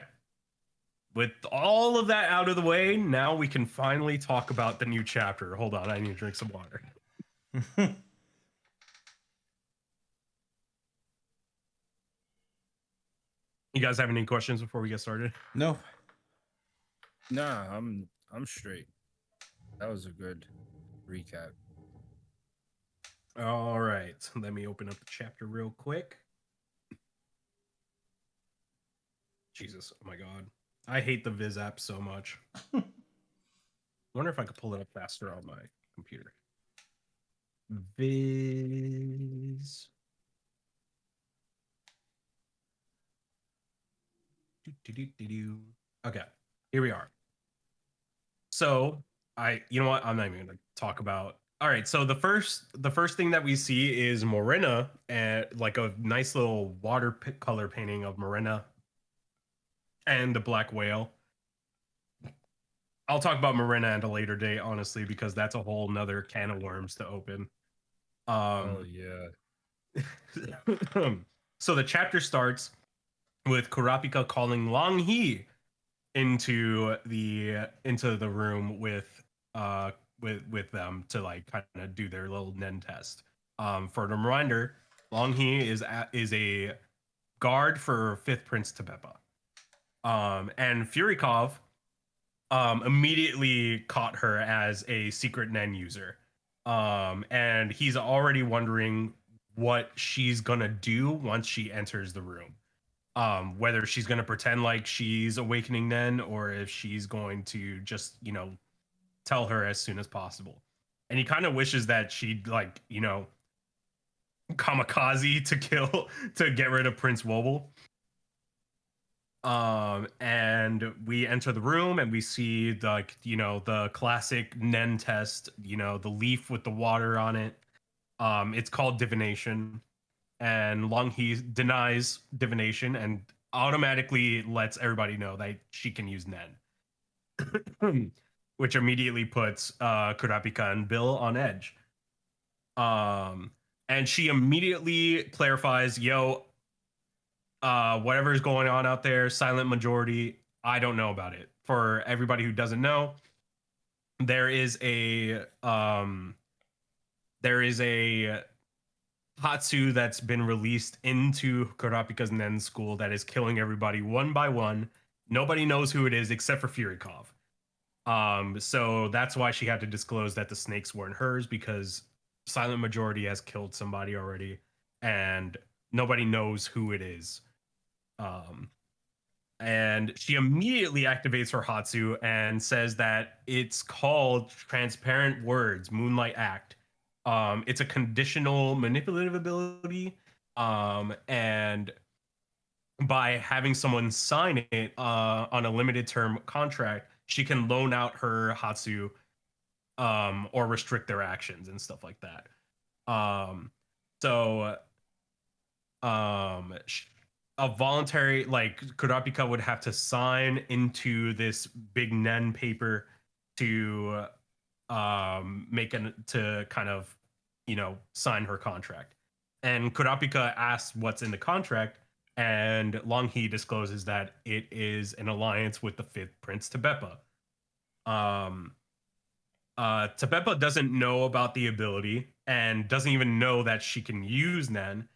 With all of that out of the way, now we can finally talk about the new chapter. Hold on, I need to drink some water. You guys have any questions before we get started? No. Nah, I'm straight. That was a good recap. All right, let me open up the chapter real quick. Jesus, oh my god. I hate the Viz app so much. I wonder if I could pull it up faster on my computer. Viz. Okay, here we are. So you know what? I'm not even gonna talk about. All right, so the first thing that we see is Morena, and like a nice little watercolor painting of Morena and the black whale. I'll talk about Morena at a later date, honestly, because that's a whole nother can of worms to open. Oh yeah. So the chapter starts with Kurapika calling Long Hee into the room with them to like kind of do their little Nen test. For the reminder, Long Hee is a guard for 5th Prince Tepepa. And Furikov immediately caught her as a secret Nen user. And he's already wondering what she's gonna do once she enters the room. Whether she's gonna pretend like she's awakening Nen or if she's going to just, tell her as soon as possible. And he kind of wishes that she'd like, kamikaze to get rid of Prince Wobble. And we enter the room and we see the classic Nen test, the leaf with the water on it. It's called divination, and Long Hee denies divination and automatically lets everybody know that she can use Nen, which immediately puts Kurapika and Bill on edge. And she immediately clarifies, whatever's going on out there, silent majority, I don't know about it. For everybody who doesn't know, there is a Hatsu that's been released into Kurapika's Nen school that is killing everybody one by one. Nobody knows who it is except for Furikov. So that's why she had to disclose that the snakes weren't hers, because silent majority has killed somebody already and nobody knows who it is. And she immediately activates her Hatsu and says that it's called Transparent Words, Moonlight Act. It's a conditional manipulative ability. And by having someone sign it on a limited term contract, she can loan out her Hatsu or restrict their actions and stuff like that. A voluntary, like, Kurapika would have to sign into this big Nen paper to sign her contract. And Kurapika asks what's in the contract, and Long Hee discloses that it is an alliance with the 5th Prince Tepepa. Tepepa doesn't know about the ability and doesn't even know that she can use Nen.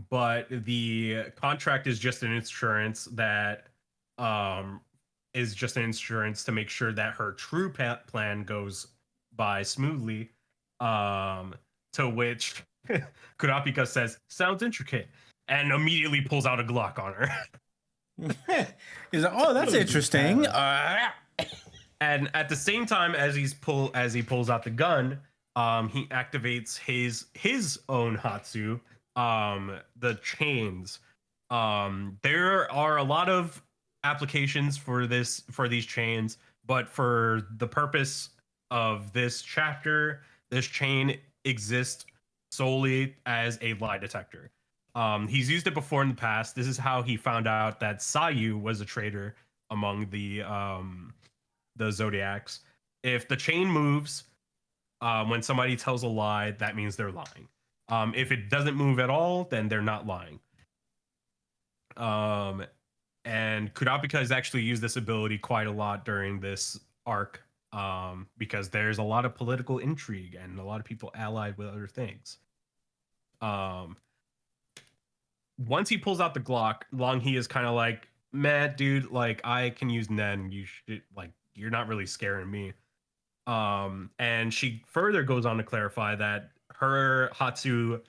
But the contract is just an insurance that is just an insurance to make sure that her true plan goes by smoothly. To which Kurapika says, "Sounds intricate," and immediately pulls out a Glock on her. He's like, "Oh, that's interesting." And at the same time as he pulls out the gun, he activates his own Hatsu, the chains. There are a lot of applications for these chains, but for the purpose of this chapter, this chain exists solely as a lie detector. He's used it before in the past. This is how he found out that Sayu was a traitor among the Zodiacs. If the chain moves, when somebody tells a lie, that means they're lying. If it doesn't move at all, then they're not lying. And Kurapika has actually used this ability quite a lot during this arc, because there's a lot of political intrigue and a lot of people allied with other things. Once he pulls out the Glock, Long He is kind of like, "Man, dude, like I can use Nen. You should like, you're not really scaring me." And she further goes on to clarify that her Hatsu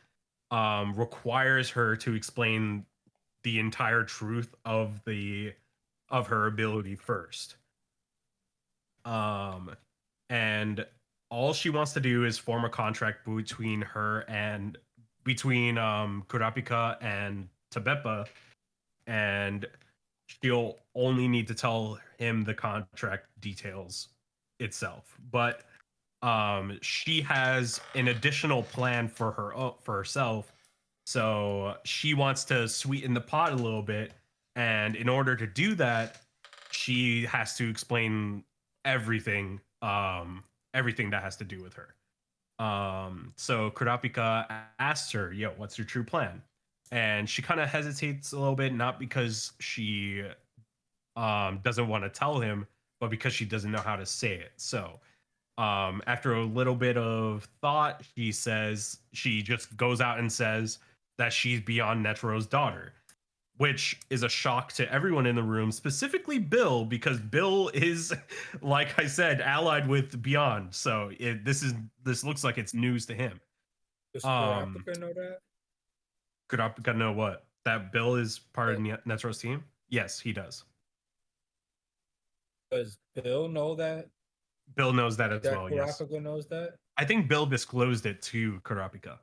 requires her to explain the entire truth of her ability first. And all she wants to do is form a contract between Kurapika and Tabepa, and she'll only need to tell him the contract details itself. But she has an additional plan for herself. So she wants to sweeten the pot a little bit, and in order to do that, she has to explain everything, everything that has to do with her. So Kurapika asks her, "Yo, what's your true plan?" And she kind of hesitates a little bit, not because she doesn't want to tell him, but because she doesn't know how to say it. So after a little bit of thought, she just goes out and says that she's Beyond Netero's daughter, which is a shock to everyone in the room, specifically Bill, because Bill is, like I said, allied with Beyond. So this looks like it's news to him. Does Um, Kurapika know that? Kurapika know what? That Bill is part of Netero's team? Yes, he does. Does Bill know that? Bill knows that as That well, yes. Kurapika knows that? I think Bill disclosed it to Kurapika.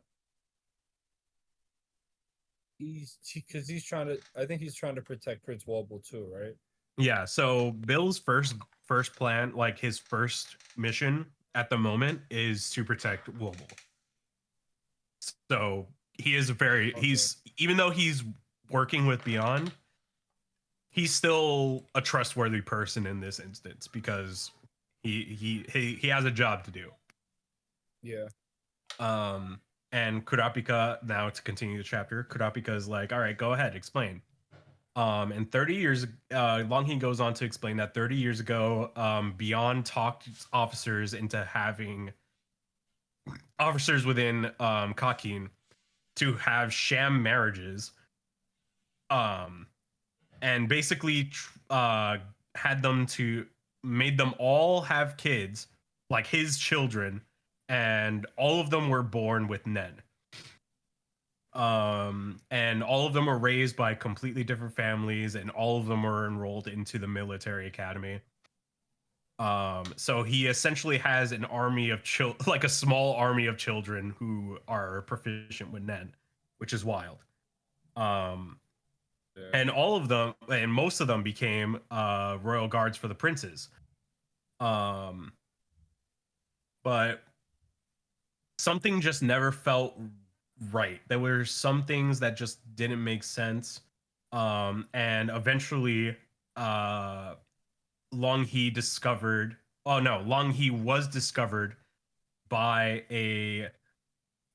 Because he's trying to. I think he's trying to protect Prince Wobble too, right? Yeah, so Bill's first plan, like his first mission at the moment, is to protect Wobble. So he is he's, even though he's working with Beyond, he's still a trustworthy person in this instance because he has a job to do. Yeah. And Kurapika, now to continue the chapter, Kurapika is like, "All right, go ahead, explain." And 30 years, Longhi goes on to explain that 30 years ago, Beyond talked officers into having officers within Kakin to have sham marriages, and basically made them all have kids, like his children, and all of them were born with Nen. And all of them were raised by completely different families, and all of them were enrolled into the military academy. So he essentially has an army of like a small army of children who are proficient with Nen, which is wild. And all of them, and most of them, became royal guards for the princes. But something just never felt right. There were some things that just didn't make sense. And eventually, Long He was discovered by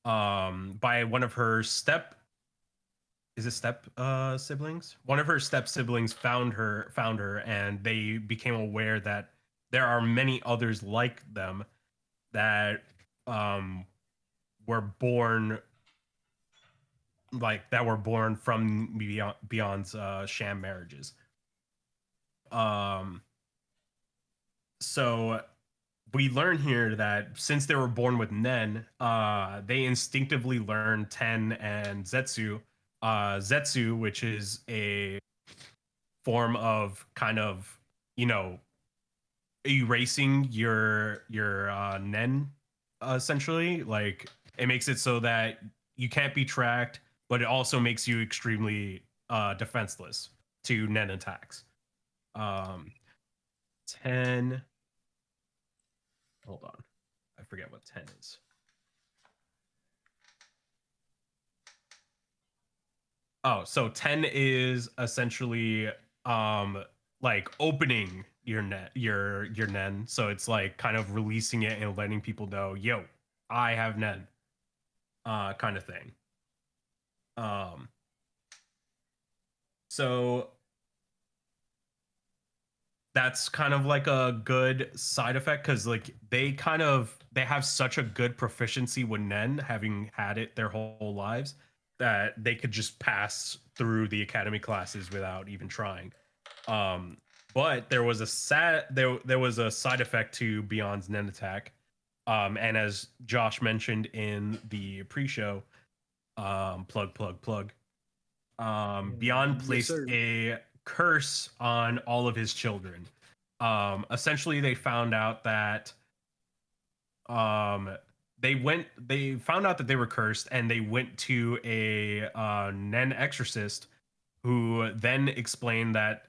by one of her siblings. One of her step siblings found her, and they became aware that there are many others like them that were born from Beyond's sham marriages. So we learn here that since they were born with Nen, they instinctively learn Ten and Zetsu. Zetsu, which is a form of kind of, erasing your Nen essentially. Like it makes it so that you can't be tracked, but it also makes you extremely defenseless to Nen attacks. 10. Hold on. I forget what 10 is. Oh, so 10 is essentially like opening your Nen. So it's like kind of releasing it and letting people know, yo, I have Nen. Kind of thing. Um so that's kind of like a good side effect because like they have such a good proficiency with Nen, having had it their whole lives, that they could just pass through the academy classes without even trying. um but there was there was a side effect to Beyond's Nen attack, and as Josh mentioned in the pre-show, plug, Beyond Yes, placed sir. a curse on all of his children. Essentially, they found out that um, they found out that they were cursed, and they went to a Nen exorcist, who then explained that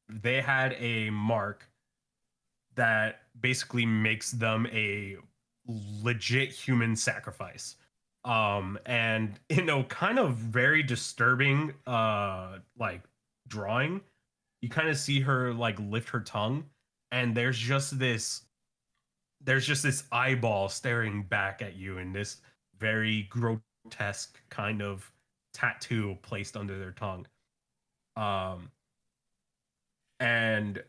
they had a mark that basically makes them a legit human sacrifice. And kind of very disturbing like drawing, you kind of see her like lift her tongue, and there's just this eyeball staring back at you in this very grotesque kind of tattoo placed under their tongue. um and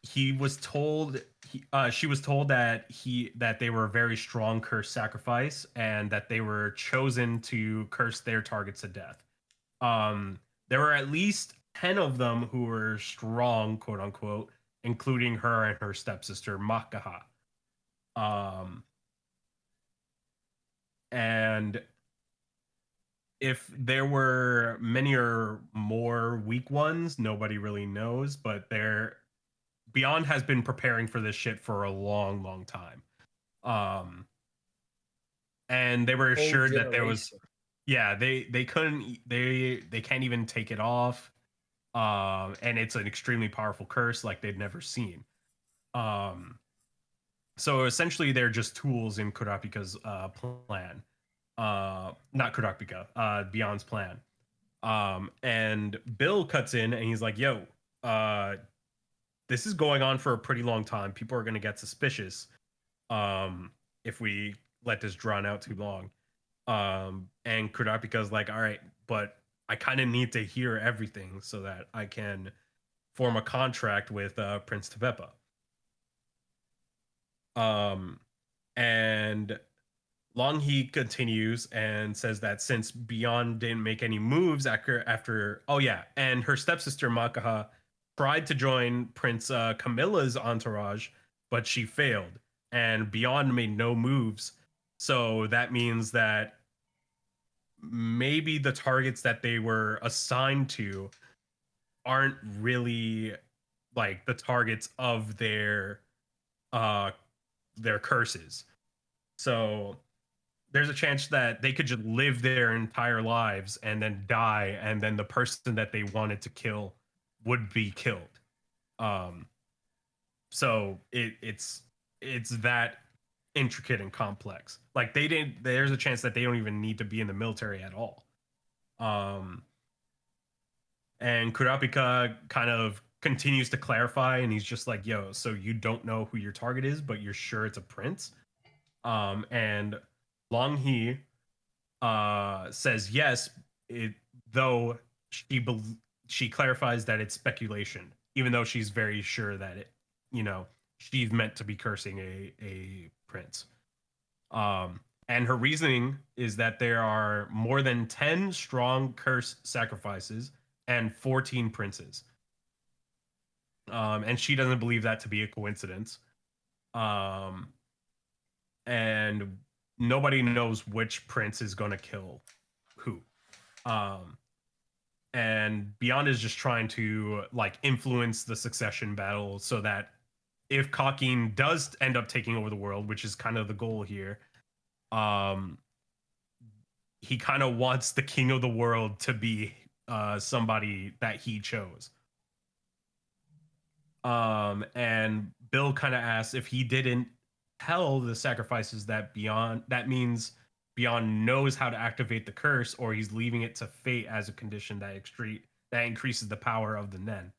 he was told she was told that they were a very strong curse sacrifice, and that they were chosen to curse their targets to death. There were at least 10 of them who were strong, quote unquote, including her and her stepsister Makaha. And if there were many or more weak ones, nobody really knows, but Beyond has been preparing for this shit for a long time. Um, and they were Whole assured that there was, generation. yeah, they couldn't, they can't even take it off. And it's an extremely powerful curse like they'd never seen. So essentially they're just tools in Kurapika's plan. Not Kurapika, Beyond's plan. And Bill cuts in and he's like, yo, this is going on for a pretty long time. People are going to get suspicious if we let this drawn out too long. And Kurapika's like, all right, but I kind of need to hear everything so that I can form a contract with Prince Tevepa. And Longhee continues and says that since Beyond didn't make any moves after oh yeah, and her stepsister Makaha tried to join Prince Camilla's entourage, but she failed, and Beyond made no moves. So that means that maybe the targets that they were assigned to aren't really like the targets of their curses. So there's a chance that they could just live their entire lives and then die, and then the person that they wanted to kill would be killed. Um, so it's that intricate and complex. Like they didn't. There's a chance that they don't even need to be in the military at all. Um, and Kurapika kind of continues to clarify, and he's just like, "Yo, so you don't know who your target is, but you're sure it's a prince." And Longhee says yes, though she clarifies that it's speculation, even though she's very sure that she's meant to be cursing a prince. And her reasoning is that there are more than 10 strong curse sacrifices and 14 princes. And she doesn't believe that to be a coincidence. And nobody knows which prince is going to kill who. And Beyond is just trying to like influence the succession battle so that if Kakin does end up taking over the world, which is kind of the goal here, he kind of wants the king of the world to be somebody that he chose. And Bill kind of asks if he didn't tell the sacrifices that means Beyond knows how to activate the curse, or he's leaving it to fate as a condition that increases the power of the Nen.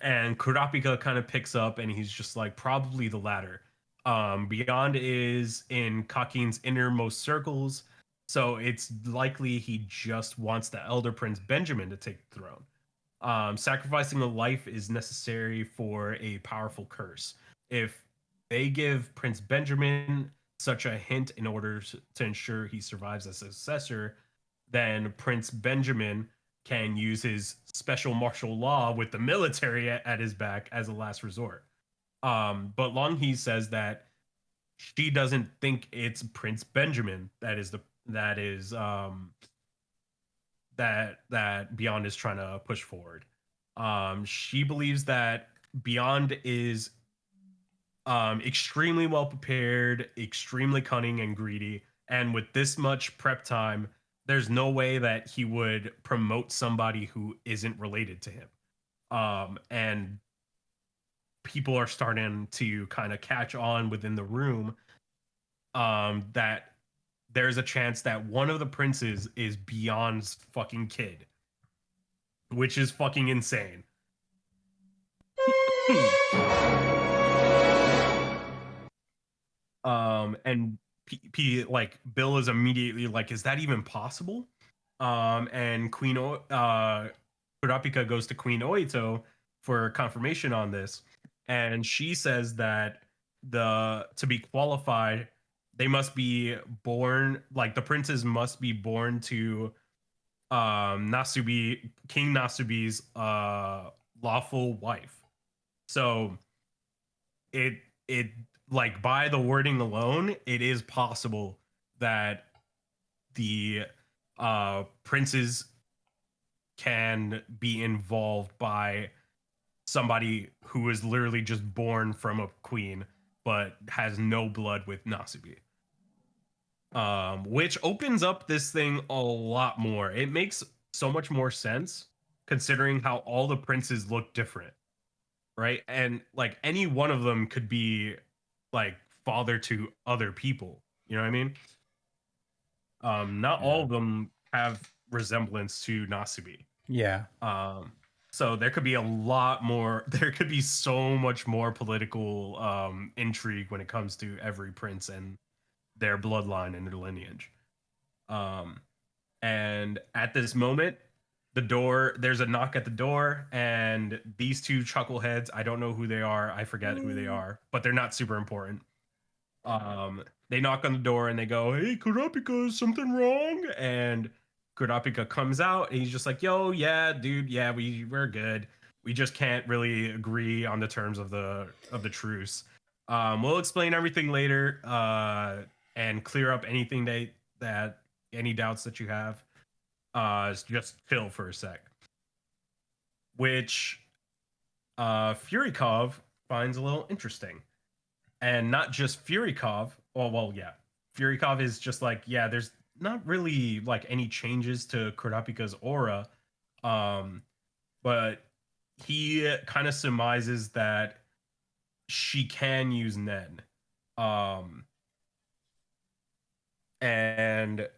And Kurapika kind of picks up and he's just like, probably the latter. Beyond is in Kakin's innermost circles, so it's likely he just wants the Elder Prince Benjamin to take the throne. Sacrificing a life is necessary for a powerful curse. If they give Prince Benjamin such a hint in order to ensure he survives as successor, then Prince Benjamin can use his special martial law with the military at his back as a last resort. But Longhee says that she doesn't think it's Prince Benjamin that Beyond is trying to push forward. She believes that Beyond is extremely well prepared, extremely cunning and greedy, and with this much prep time, there's no way that he would promote somebody who isn't related to him. And people are starting to kind of catch on within the room that there's a chance that one of the princes is Beyond's fucking kid, which is fucking insane. And like Bill is immediately like, is that even possible? And Kurapika goes to Queen Oito for confirmation on this, and she says that to be qualified, they must be born, like the princes must be born to King Nasubi's lawful wife. So it like, by the wording alone, it is possible that the princes can be involved by somebody who is literally just born from a queen but has no blood with Nasubi. Which opens up this thing a lot more. It makes so much more sense considering how all the princes look different, right? And like any one of them could be like father to other people, you know what I mean? Not all of them have resemblance to Nasubi. Yeah. So there could be a lot more, there could be so much more political intrigue when it comes to every prince and their bloodline and their lineage. And at this moment, there's a knock at the door, and these two chuckleheads, I don't know who they are, I forget who they are, but they're not super important. They knock on the door and they go, "Hey, Kurapika, is something wrong?" And Kurapika comes out and he's just like, "Yo, yeah, dude, yeah, we're good. We just can't really agree on the terms of the truce. We'll explain everything later and clear up anything that any doubts that you have. Just chill for a sec." Which Furikov finds a little interesting. And not just Furikov. Well, yeah. Furikov is just like, yeah, there's not really like any changes to Kurapika's aura. But he kind of surmises that she can use Nen. And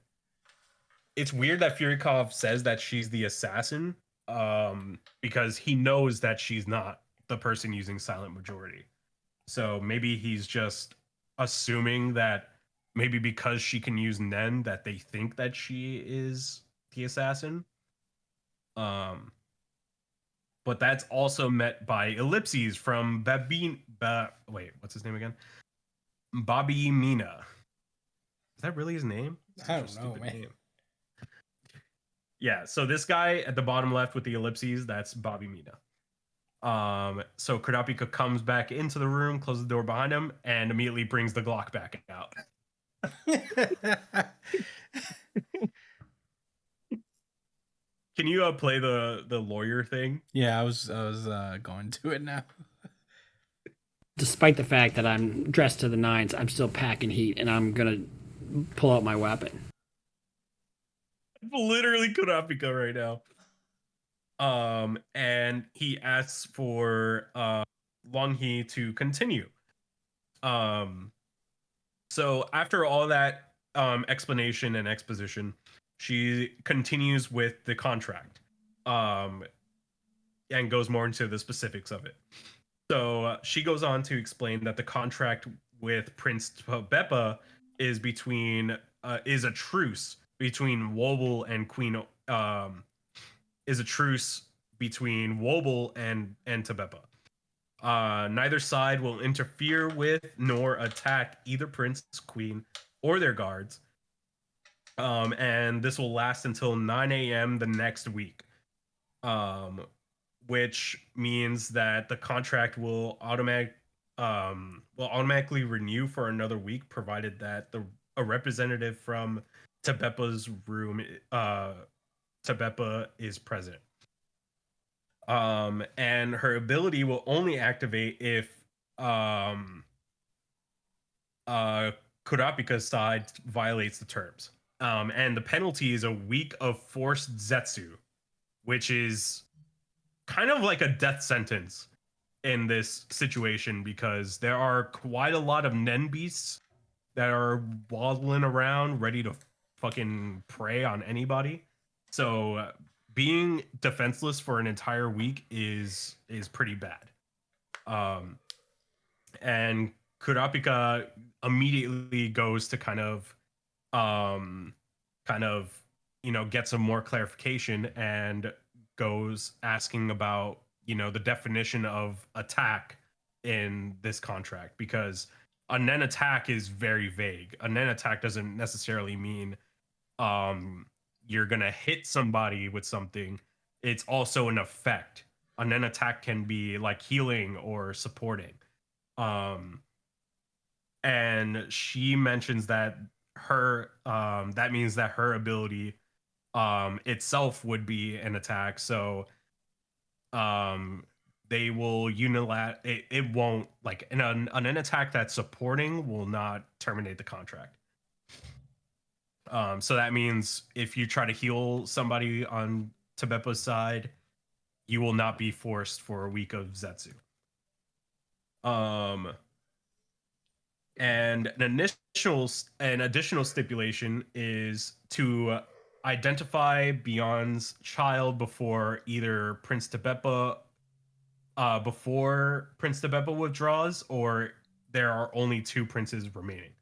it's weird that Furikov says that she's the assassin, because he knows that she's not the person using Silent Majority. So maybe he's just assuming that maybe because she can use Nen that they think that she is the assassin. But that's also met by Ellipses from wait, what's his name again? Bobby Mina. Is that really his name? I don't know, man. Name. Yeah, so this guy at the bottom left with the ellipses, that's Bobby Mina. So Kurapika comes back into the room, closes the door behind him, and immediately brings the Glock back out. Can you play the lawyer thing? Yeah, I was going to it now. Despite the fact that I'm dressed to the nines, I'm still packing heat, and I'm gonna pull out my weapon. Literally Kurapika right now. And he asks for Longhee to continue. So after all that explanation and exposition, she continues with the contract. And goes more into the specifics of it. So she goes on to explain that the contract with Prince Beppa is is a truce between Wobble and Queen is a truce between Wobble and Tabeppa. Neither side will interfere with nor attack either prince, queen, or their guards. And this will last until 9 a.m. the next week. Which means that the contract will automatically renew for another week, provided that a representative from Tabeppa's room, Tabeppa is present. And her ability will only activate if Kurapika's side violates the terms. And the penalty is a week of forced Zetsu, which is kind of like a death sentence in this situation, because there are quite a lot of Nen beasts that are waddling around ready to fucking prey on anybody. So being defenseless for an entire week is pretty bad. And Kurapika immediately goes to kind of get some more clarification, and goes asking about the definition of attack in this contract, because a Nen attack is very vague. A Nen attack doesn't necessarily mean you're gonna hit somebody with something. It's also an effect. A Nen attack can be like healing or supporting. And she mentions that that means that her ability itself would be an attack. So they will it won't, like, an attack that's supporting will not terminate the contract. So that means if you try to heal somebody on Tabeppa's side, you will not be forced for a week of Zetsu. And an additional stipulation is to identify Beyond's child before Prince Tabeppa withdraws, or there are only 2 princes remaining.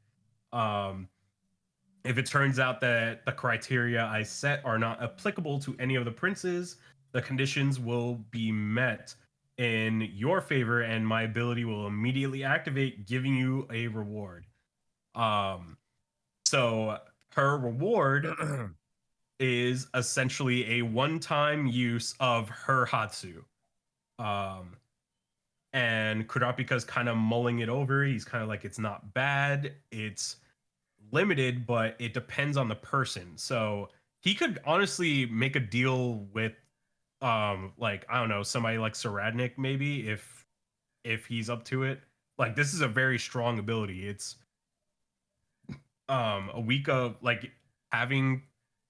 If it turns out that the criteria I set are not applicable to any of the princes, the conditions will be met in your favor, and my ability will immediately activate, giving you a reward. So her reward is essentially a one-time use of her Hatsu. And Kurapika's kind of mulling it over. He's kind of like, it's not bad, it's limited, but it depends on the person. So he could honestly make a deal with like, I don't know, somebody like Saradnik maybe, if he's up to it. Like, this is a very strong ability. It's a week of, like, having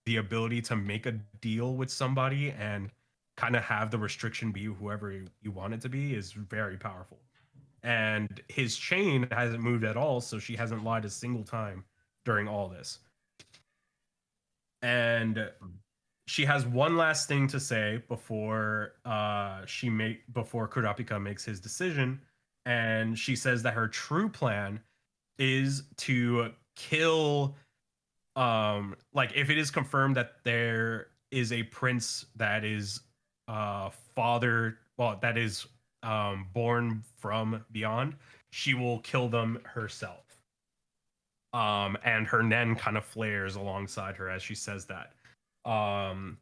the ability to make a deal with somebody and kind of have the restriction be whoever you want it to be is very powerful. And his chain hasn't moved at all, so she hasn't lied a single time during all this. And she has one last thing to say before Kurapika makes his decision, and she says that her true plan is to kill, like, if it is confirmed that there is a prince that is that is born from Beyond, she will kill them herself. And her Nen kind of flares alongside her as she says that. And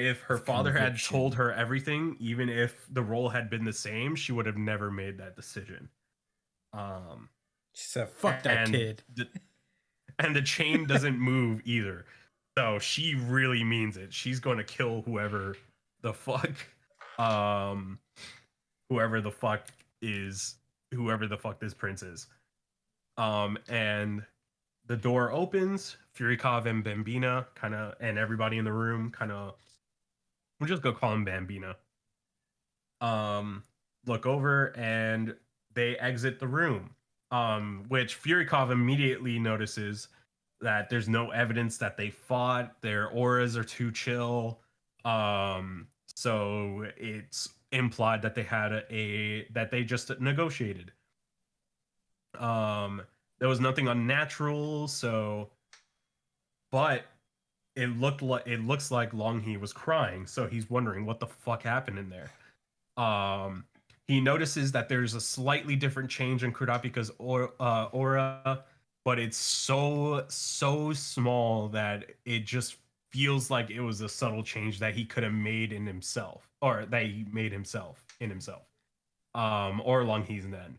if her father had told her everything, even if the role had been the same, she would have never made that decision. She said, "Fuck that kid." And the chain doesn't move either. So she really means it. She's going to kill whoever the fuck, um, whoever the fuck this prince is. And the door opens. Furikov and Bambina and everybody in the room we'll just go call him Bambina. Look over and they exit the room. Which Furikov immediately notices that there's no evidence that they fought. Their auras are too chill. So it's implied that they just negotiated. There was nothing unnatural, but it looks like Longhee was crying, so he's wondering what the fuck happened in there. He notices that there's a slightly different change in Kurapika's aura, but it's so small that it just feels like it was a subtle change that he could have made in himself, or that he made himself in himself, or Longhee's Nen.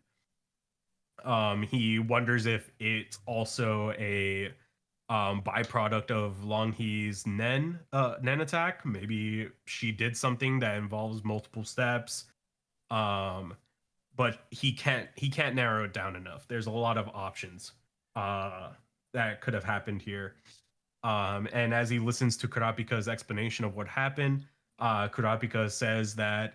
He wonders if it's also a byproduct of Longhee's Nen attack. Maybe she did something that involves multiple steps. But he can't narrow it down enough. There's a lot of options that could have happened here. And as he listens to Kurapika's explanation of what happened, Kurapika says that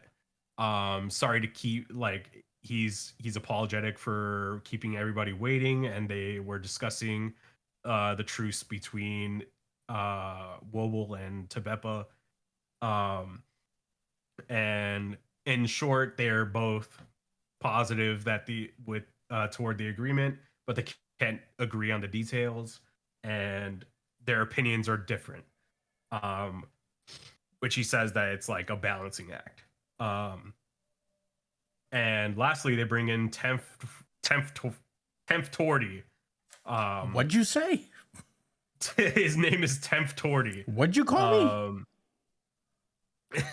sorry to keep, like, he's apologetic for keeping everybody waiting, and they were discussing the truce between Wobble and Tabepa. And in short, they're both positive that toward the agreement, but they can't agree on the details, and their opinions are different. Which he says that it's like a balancing act. And lastly, they bring in Tenf Tordy. What'd you say? His name is Tenf Tordy. What'd you call me?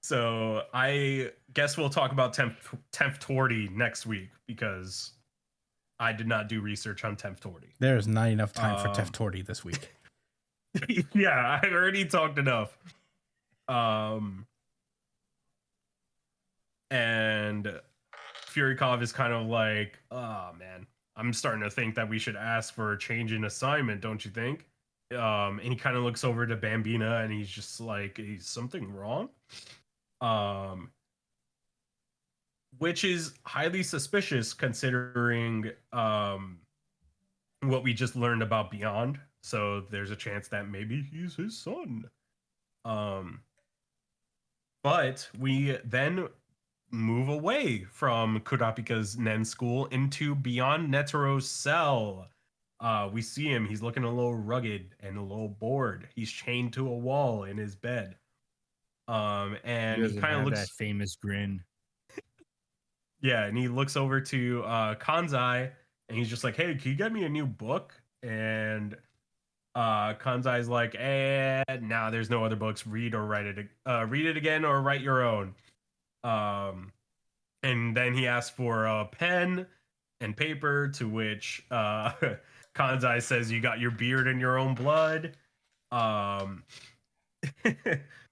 So I guess we'll talk about Tenf Tordy next week, because I did not do research on Tenf Tordy. There's not enough time for Tenf Tordy this week. Yeah, I already talked enough. And Furikov is kind of like, oh man, I'm starting to think that we should ask for a change in assignment, don't you think? And he kind of looks over to Bambina and he's just like, is something wrong? Which is highly suspicious considering what we just learned about Beyond. So there's a chance that maybe he's his son. But we then move away from Kurapika's Nen school into Beyond Netero's cell. We see him. He's looking a little rugged and a little bored. He's chained to a wall in his bed. And he kind of looks that famous grin. Yeah, and he looks over to Kanzai, and he's just like, "Hey, can you get me a new book?" And Kanzai's like, nah, there's no other books. Read it again, or write your own." And then he asks for a pen and paper, to which Kanzai says, "You got your beard in your own blood."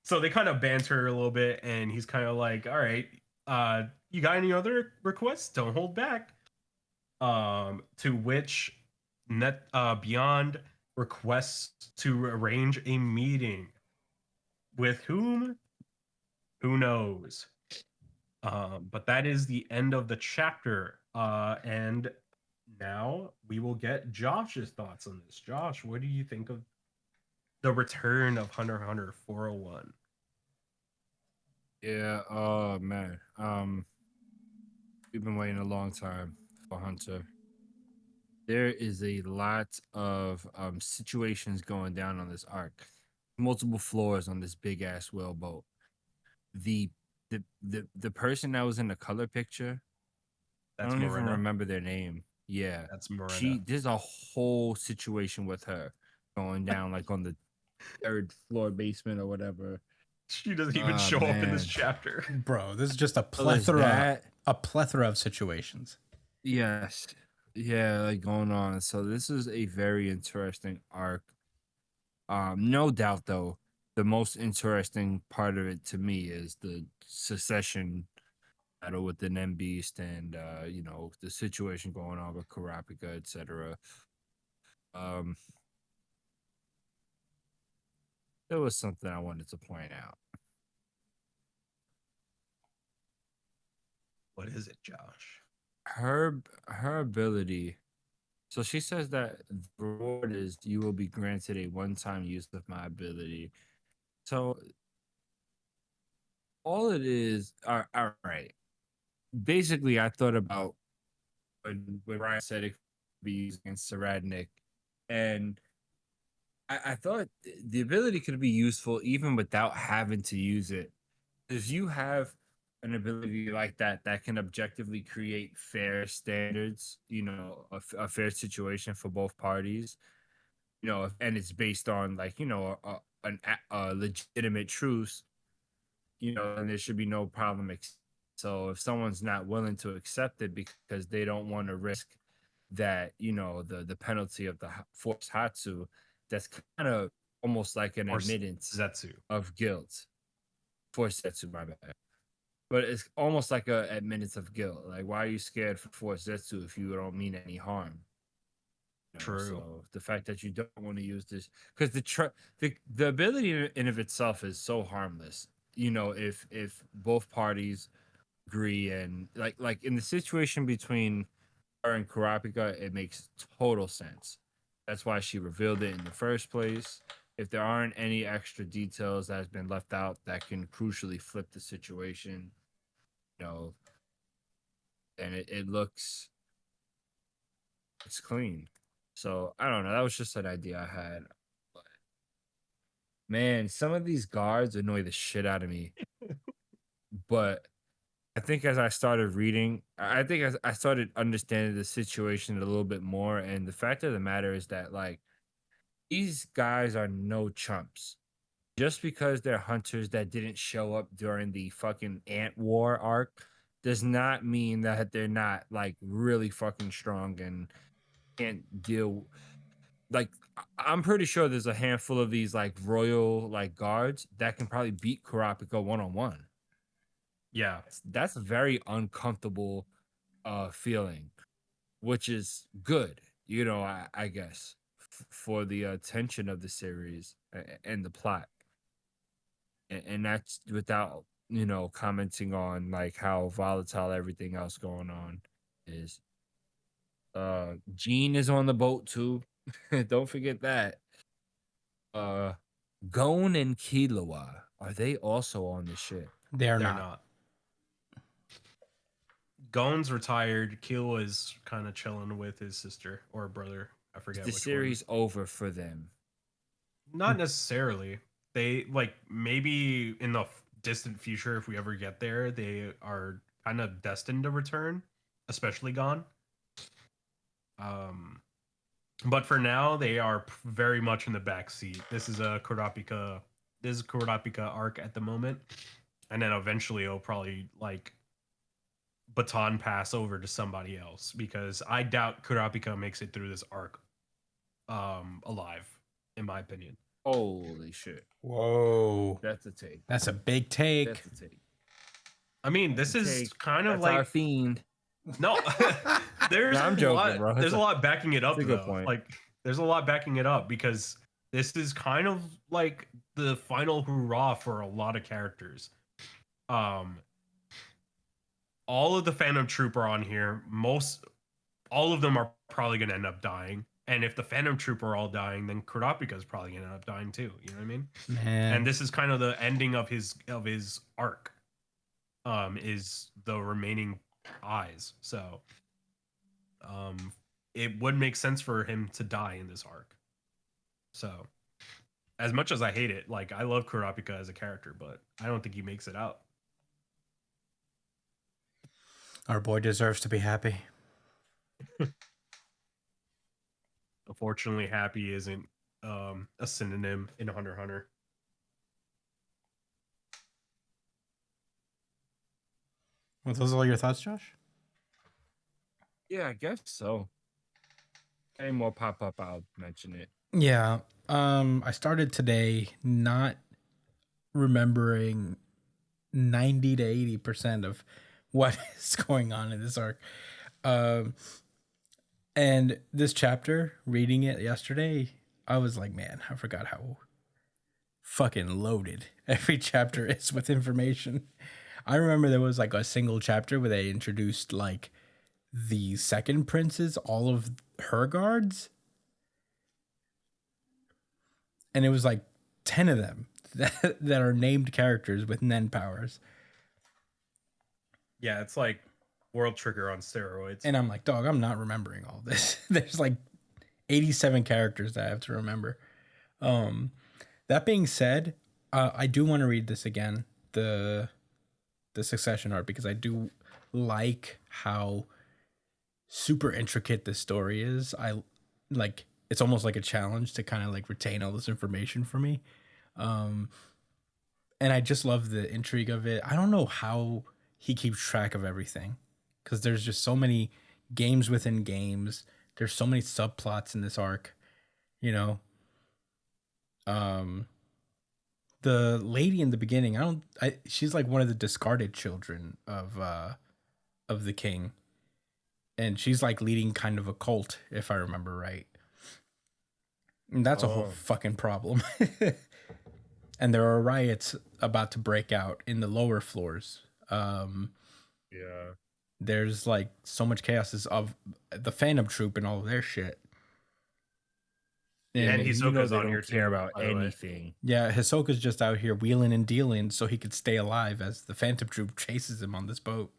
So they kind of banter a little bit, and he's kind of like, "All right, you got any other requests? Don't hold back." To which Beyond requests to arrange a meeting. With whom? Who knows? But that is the end of the chapter. And now we will get Josh's thoughts on this. Josh, what do you think of the return of Hunter x Hunter 401? Yeah, oh man. We've been waiting a long time for Hunter. There is a lot of situations going down on this arc. Multiple floors on this big ass whaleboat. The person that was in the color picture, That's I don't Morena. even remember their name. Yeah. That's Morena. There's a whole situation with her going down like on the 3rd floor basement or whatever. She doesn't even show up in this chapter. Bro, this is just a So there's plethora that. of situations. Yes. Yeah, like going on. So this is a very interesting arc. No doubt though, the most interesting part of it to me is the secession battle with the Nem Beast and the situation going on with Karapika, etc. Um, there was something I wanted to point out. What is it, Josh? Her ability. So she says that the reward is you will be granted a one-time use of my ability. So all it is, all right. Basically, I thought about when Ryan said it could be used against Saradnik, and I thought the ability could be useful even without having to use it. If you have an ability like that that can objectively create fair standards, a fair situation for both parties, and it's based on like a legitimate truce, and there should be no problem. So if someone's not willing to accept it because they don't want to risk that, the penalty of the forced Hatsu, that's kind of almost like an Or admittance Zetsu. of guilt. Forced Zetsu, my bad. But it's almost like a admittance of guilt. Like, why are you scared for forced Zetsu if you don't mean any harm? True. So the fact that you don't want to use this, because the ability in and of itself is so harmless. If both parties agree, and like in the situation between her and Kurapika, it makes total sense. That's why she revealed it in the first place. If there aren't any extra details that has been left out that can crucially flip the situation, and it looks it's clean. So I don't know. That was just an idea I had. But, man, some of these guards annoy the shit out of me. But I think as I started reading, I think as I started understanding the situation a little bit more, and the fact of the matter is that like these guys are no chumps. Just because they're hunters that didn't show up during the fucking Ant War arc does not mean that they're not like really fucking strong and can't deal. Like I'm pretty sure there's a handful of these like royal like guards that can probably beat Kurapika one on one. Yeah. That's a very uncomfortable feeling, which is good, I guess, for the tension of the series and the plot. And that's without, commenting on like how volatile everything else going on is. Gene is on the boat too. Don't forget that. Uh Gon and Killua, are they also on the ship? They're They're not. not. Gon's retired. Keel is kind of chilling with his sister or brother. I Is forget the which series over for them? one. Not necessarily. They like maybe in the distant future, if we ever get there, they are kind of destined to return, especially Gon. Um, but for now, they are very much in the back seat. This is a Kurapika. This is Kurapika arc at the moment, and then eventually it'll probably like baton pass over to somebody else because I doubt Kurapika makes it through this arc alive, in my opinion. Holy shit. Whoa. That's a take. That's a big take. That's a take. I mean, this That's a is take. kind of That's our like fiend. no. there's No, I'm a joking, lot. bro. There's a lot backing it up That's a good though. point. Like there's a lot backing it up because this is kind of like the final hurrah for a lot of characters. All of the Phantom Troop are on here. All of them are probably going to end up dying. And if the Phantom Troop are all dying, then Kurapika is probably going to end up dying too. You know what I mean? Man. And this is kind of the ending of his arc. Is the remaining eyes. So, it would make sense for him to die in this arc. So, as much as I hate it, like I love Kurapika as a character, but I don't think he makes it out. Our boy deserves to be happy. Unfortunately, happy isn't a synonym in Hunter x Hunter. Well, those all your thoughts, Josh? Yeah, I guess so. any more pop up, I'll mention it. Yeah. I started today not remembering 90 to 80% of what is going on in this arc. And this chapter, reading it yesterday, I was like, man, I forgot how fucking loaded every chapter is with information. I remember there was like a single chapter where they introduced like the second prince's, all of her guards. And it was like 10 of them that are named characters with Nen powers. Yeah, it's like World Trigger on steroids. And I'm like, dog, I'm not remembering all this. There's like 87 characters that I have to remember. That being said, I do want to read this again, the Succession arc, because I do like how super intricate this story is. I like, it's almost like a challenge to kind of like retain all this information for me. And I just love the intrigue of it. I don't know how he keeps track of everything, because there's just so many games within games. There's so many subplots in this arc, you know. The lady in the beginning, she's like one of the discarded children of the king, and she's like leading kind of a cult, if I remember right. And that's a whole fucking problem. And there are riots about to break out in the lower floors. Yeah. There's like so much chaos of the Phantom Troop and all of their shit. And he's Hisoka's on on here here care too, about by the way. anything. Yeah, Hisoka's just out here wheeling and dealing so he could stay alive as the Phantom Troop chases him on this boat.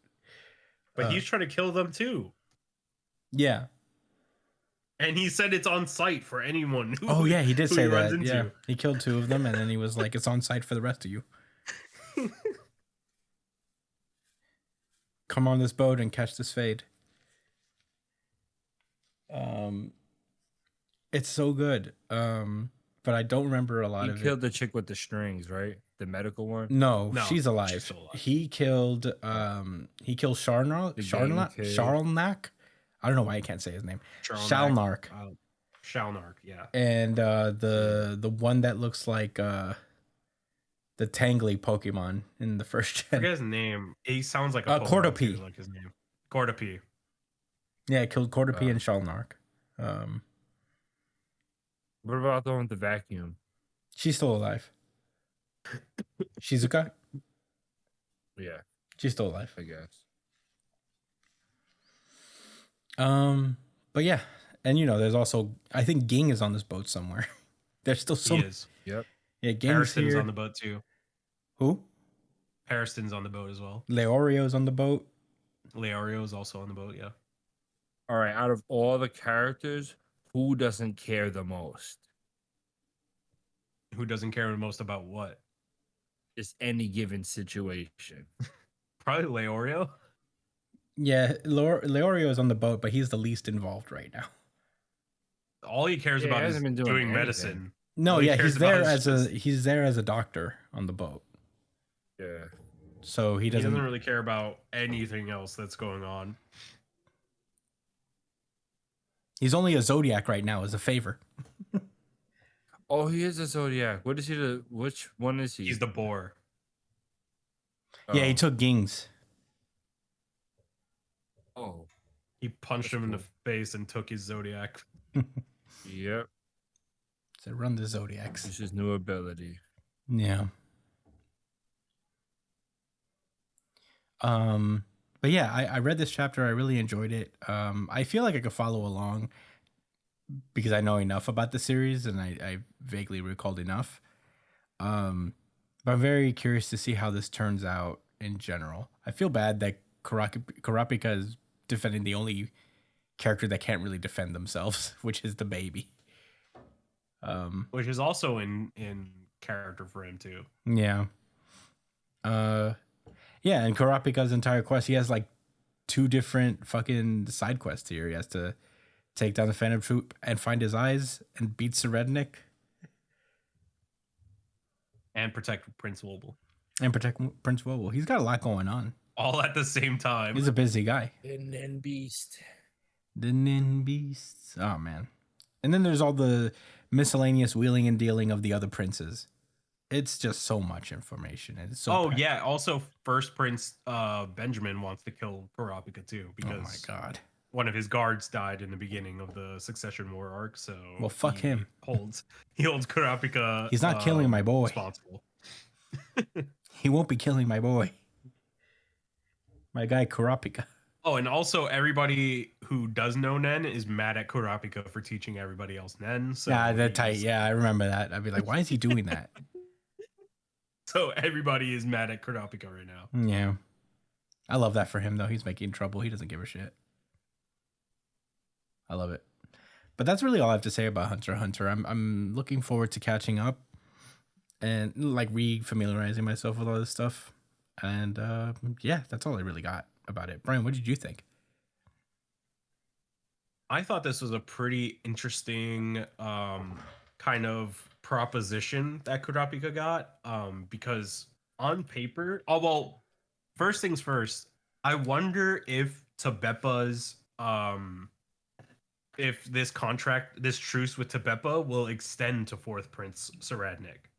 But he's trying to kill them too. Yeah. And he said it's on site for anyone who, Oh yeah, he did who say he that. runs into. Yeah, he killed 2 of them, and then he was like, "It's on site for the rest of you. Come on this boat and catch this fade." It's so good. But I don't remember a lot He of killed it. the chick with the strings, right? The medical one. No, No, she's alive. she's still alive. He killed Sharnark. The gang kid. Sharlnak. I don't know why I can't say his name. Shalnark. Shalnark, yeah. And the one that looks like the Tangly Pokemon in the first I gen. forget his name. He sounds like a Pokemon Cordopi. too, like his name. Cordopi. Yeah, it killed Cordopi and Shalnark. What about the one with the vacuum? She's still alive. Shizuka? Yeah, She's still alive. I guess. But yeah, and you know, there's also, I think Ging is on this boat somewhere. There's still He some. is. Yep. Yeah, Ging's Harrison's here. on the boat too. Who? Harrison's on the boat as well. Leorio's on the boat. Leorio is also on the boat, yeah. All right. Out of all the characters, who doesn't care the most? Who doesn't care the most about what? Just any given situation. Probably Leorio. Yeah, Leorio is on the boat, but he's the least involved right now. All he cares Yeah, he about is hasn't been doing doing anything. medicine. No, All he yeah, cares he's there about is as just- he's there as a doctor on the boat. Yeah. So he He doesn't. doesn't really care about anything else that's going on. He's only a Zodiac right now as a favor. Oh, he is a Zodiac. What is he? Which one is he? He's the boar. Yeah, he Oh. took Ging's. Oh. He punched That's him in the cool. face and took his Zodiac. Yep. So run the Zodiacs. It's his new ability. Yeah. But yeah, I read this chapter. I really enjoyed it. I feel like I could follow along because I know enough about the series and I vaguely recalled enough. But I'm very curious to see how this turns out in general. I feel bad that Kurapika is defending the only character that can't really defend themselves, which is the baby. Which is also in character for him too. Yeah. Yeah, and Kurapika's entire quest, he has like 2 different fucking side quests here. He has to take down the Phantom Troop and find his eyes and beat Serednik And protect Prince Wobble. and protect Prince Wobble. He's got a lot going on. All at the same time. He's a busy guy. And then Beast. The Nin Beasts. Oh man. And then there's all the miscellaneous wheeling and dealing of the other princes. It's just so much information. And it's so Oh packed. yeah, also First Prince Benjamin wants to kill Kurapika too Oh my because god. one of his guards died in the beginning of the Succession War arc. So Well, fuck him. He holds Kurapika. He's not killing my boy. Responsible. He won't be killing my boy. My guy Kurapika. Oh, and also everybody who does know Nen is mad at Kurapika for teaching everybody else Nen. So Yeah, they're he's- tight. Yeah, I remember that. I'd be like, why is he doing that? So everybody is mad at Kurapika right now. Yeah. I love that for him though. He's making trouble. He doesn't give a shit. I love it. But that's really all I have to say about Hunter x Hunter. I'm looking forward to catching up and like re-familiarizing myself with all this stuff. And yeah, that's all I really got about it. Brian, what did you think? I thought this was a pretty interesting kind of proposition that Kurapika got because on paper, oh well, first things first, I wonder if Tabepa's if this contract, this truce with Tabepa will extend to Fourth Prince Saradnik.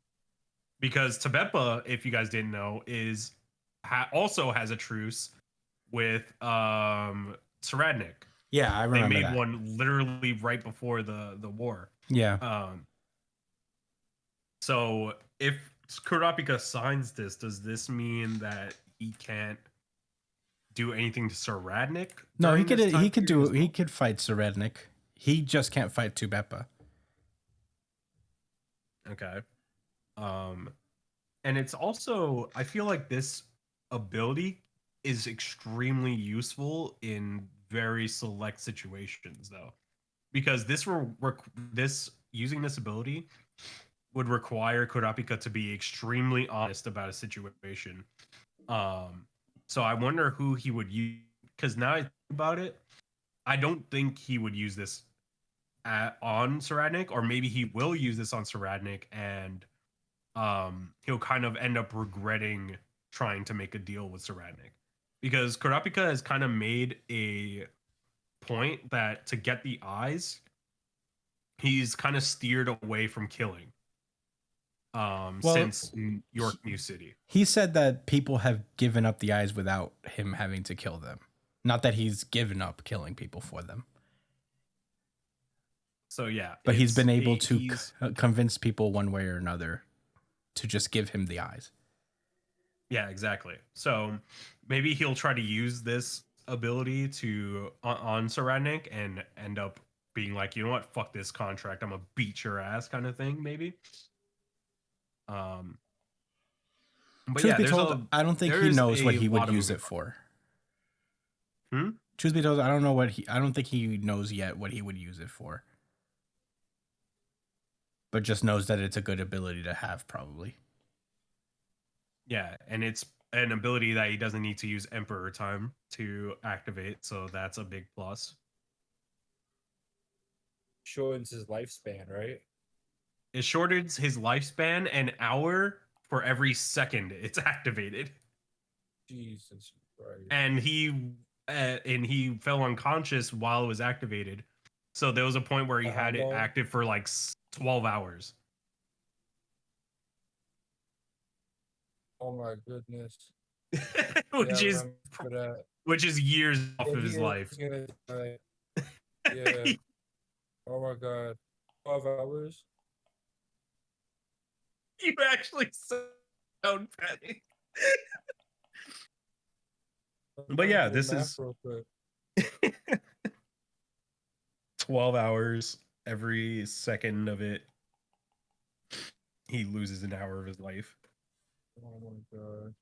Because Tabepa, if you guys didn't know, is also has a truce with Saradnik. Yeah, I They remember made that. one literally right before the war. Yeah. So if Kurapika signs this, does this mean that he can't do anything to Saradnik? No, he during this time could period do as he well? could fight Saradnik. He just can't fight Tubepa. Okay. And it's also, I feel like this ability is extremely useful in very select situations though. Because this using this ability would require Kurapika to be extremely honest about a situation. So I wonder who he would use, because now I think about it, I don't think he would use this on Saradnik, or maybe he will use this on Saradnik and he'll kind of end up regretting trying to make a deal with Saradnik. Because Kurapika has kind of made a point that to get the eyes, he's kind of steered away from killing since York New City. He said that people have given up the eyes without him having to kill them. Not that he's given up killing people for them. So yeah, But he's been able to he's- convince people one way or another to just give him the eyes. Yeah, exactly. So maybe he'll try to use this ability to on Saradnik and end up being like, you know what, fuck this contract, I'm gonna beat your ass, kind of thing, maybe. But Truth yeah, be there's told, I don't think he there's knows what a he would lot of use moving it for. Hmm? Truth be told, I don't think he knows yet what he would use it for. But just knows that it's a good ability to have, probably. Yeah, and it's an ability that he doesn't need to use Emperor time to activate, so that's a big plus. Shortens his lifespan, right? It shortens his lifespan an hour for every second it's activated. Jesus Christ. And he fell unconscious while it was activated. So there was a point where he For how had it long? active for like 12 hours. Oh my goodness. which Yeah, I is remember that. which is years off Yeah, of he his is life. gonna die. Yeah. Oh my god. 12 hours? You actually sound petty. But yeah, this is 12 hours. Every second of it, he loses an hour of his life. Oh my god.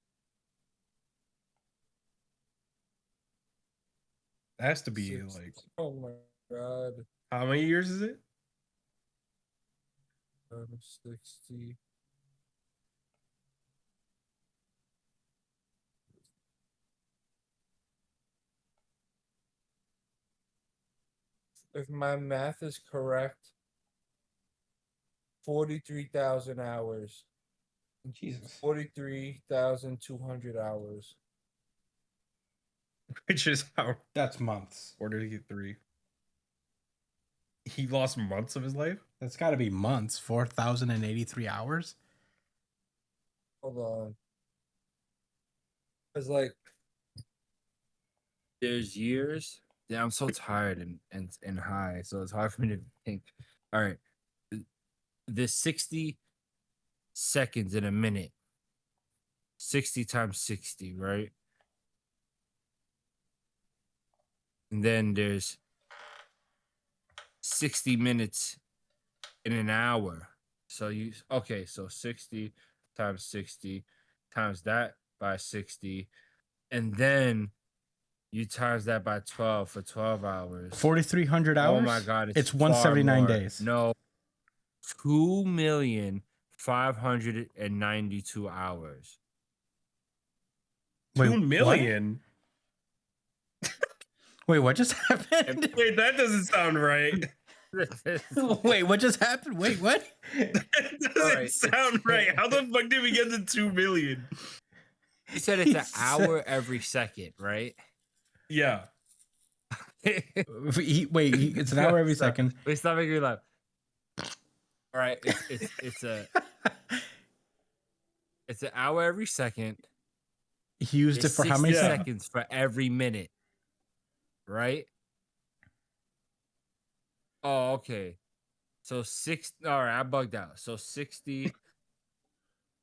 That has to be Six- like, Oh my god. how many years is it? 60. If my math is correct, 43,000 hours. Jesus. 43,200 hours. Which is how That's months. 43. He lost months of his life. That's got to be months. 4,083 hours. Hold on. It's like There's years. Yeah, I'm so tired and high, so it's hard for me to think. All right, there's 60 seconds in a minute. 60 times 60, right? And then there's 60 minutes in an hour. So so 60 times 60 times that by 60, and then you times that by 12 for 12 hours. 4,300 hours. Oh my god, It's far 179 more. days. No, 2,592 hours. Wait, 2 million. Wait, what just happened? Wait, that doesn't sound right. Wait, what just happened? Wait, what? That doesn't Alright. sound right. How the fuck did we get to 2 million? You said it's an hour every second, right? Yeah. Wait, it's an hour every second. Wait, stop making me laugh. All right, it's an hour every second. He used it It's for how many 60 seconds? seconds for every minute, right? Oh, okay. So all right, I bugged out. So 60,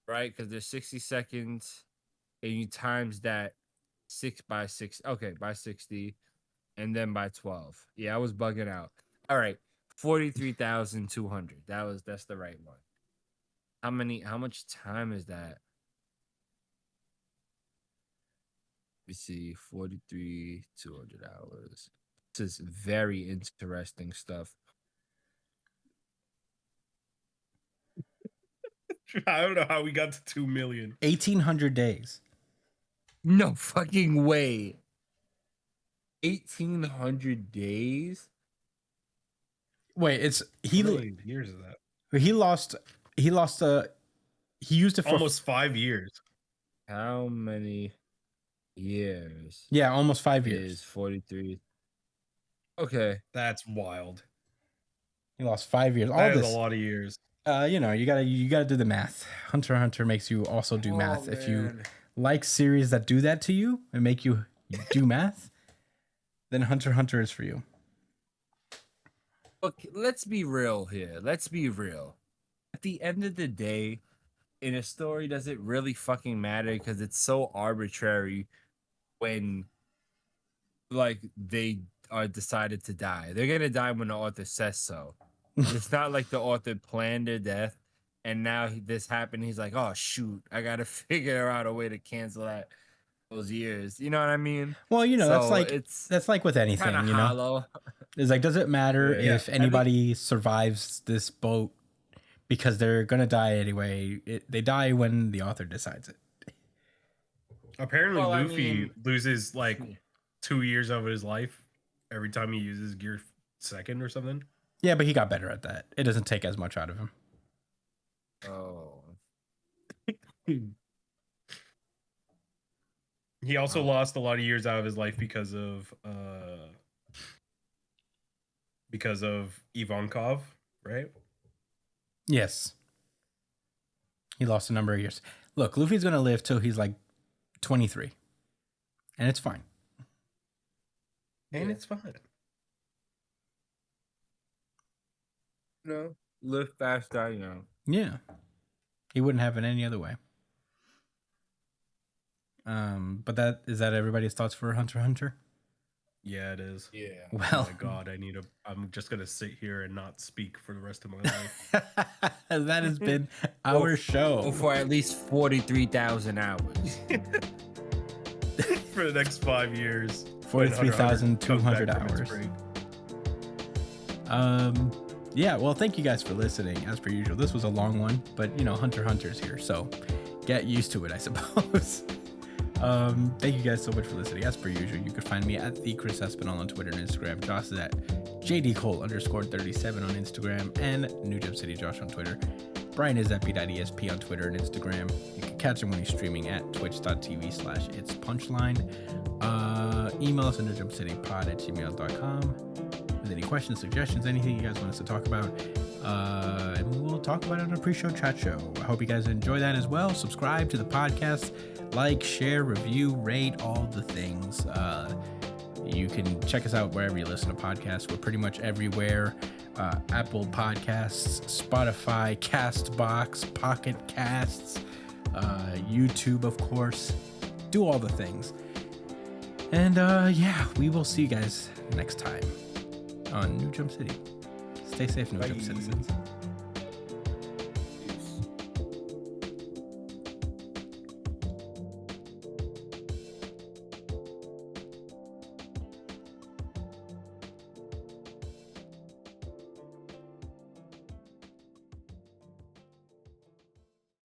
right? Because there's 60 seconds, and you times that 6 by 6. Okay, by 60, and then by 12. Yeah, I was bugging out. All right, 43,200. That's the right one. How much time is that? We see 43,200 hours. This is very interesting stuff. I don't know how we got to 2 million. 1,800 days. No fucking way. 1,800 days? Wait, How many years is that? he used it for Almost 5 years. How many years yeah, almost 5 is years. 43? Okay. That's wild. He lost 5 years. All That is this, a lot of years. you gotta do the math. Hunter x Hunter makes you also do math. If you man. like series that do that to you and make you do math, then Hunter x Hunter is for you. Look, let's be real here. Let's be real. At the end of the day, in a story, does it really fucking matter? Because it's so arbitrary when, like, they are decided to die. They're gonna die when the author says so. It's not like the author planned their death, and now this happened. He's like, "Oh shoot, I gotta figure out a way to cancel those years." You know what I mean? Well, So that's like with anything, kind of hollow. It's like, does it matter Yeah. if anybody survives this boat because they're gonna die anyway? They die when the author decides it. Apparently, Well, I Luffy mean- loses like 2 years of his life every time he uses Gear Second or something. Yeah, but he got better at that. It doesn't take as much out of him. Oh, He also lost a lot of years out of his life because of Ivankov, right? Yes. He lost a number of years. Look, Luffy's gonna live till he's like 23. And it's fine. And Yeah. it's fine. no, live fast, die young. Yeah. He wouldn't have it any other way. But is that everybody's thoughts for Hunter x Hunter? Yeah, it is. yeah. Oh Well, my god, I'm just gonna sit here and not speak for the rest of my life. that has been our show. For at least 43,000 hours. For the next 5 years. when Hunter x Hunter comes 43,200 back from its hours. break. Yeah, well, thank you guys for listening. As per usual, this was a long one, but Hunter x Hunter's here, so get used to it, I suppose. Thank you guys so much for listening. As per usual, you can find me at the Chris Espinal on Twitter and Instagram. Josh is at JDCole_37 on Instagram and New Jump City Josh on Twitter. Brian is at B.ESP on Twitter and Instagram. You can catch him when he's streaming at twitch.tv/itspunchline. Email us at newjumpcitypod@gmail.com. with any questions, suggestions, anything you guys want us to talk about. And we'll talk about it on a pre-show chat show. I hope you guys enjoy that as well. Subscribe to the podcast, like, share, review, rate, all the things. You can check us out wherever you listen to podcasts. We're pretty much everywhere. Apple Podcasts, Spotify, Castbox, Pocket Casts, YouTube, of course. Do all the things. And yeah, we will see you guys next time on New Jump City. Stay safe, New Jump citizens.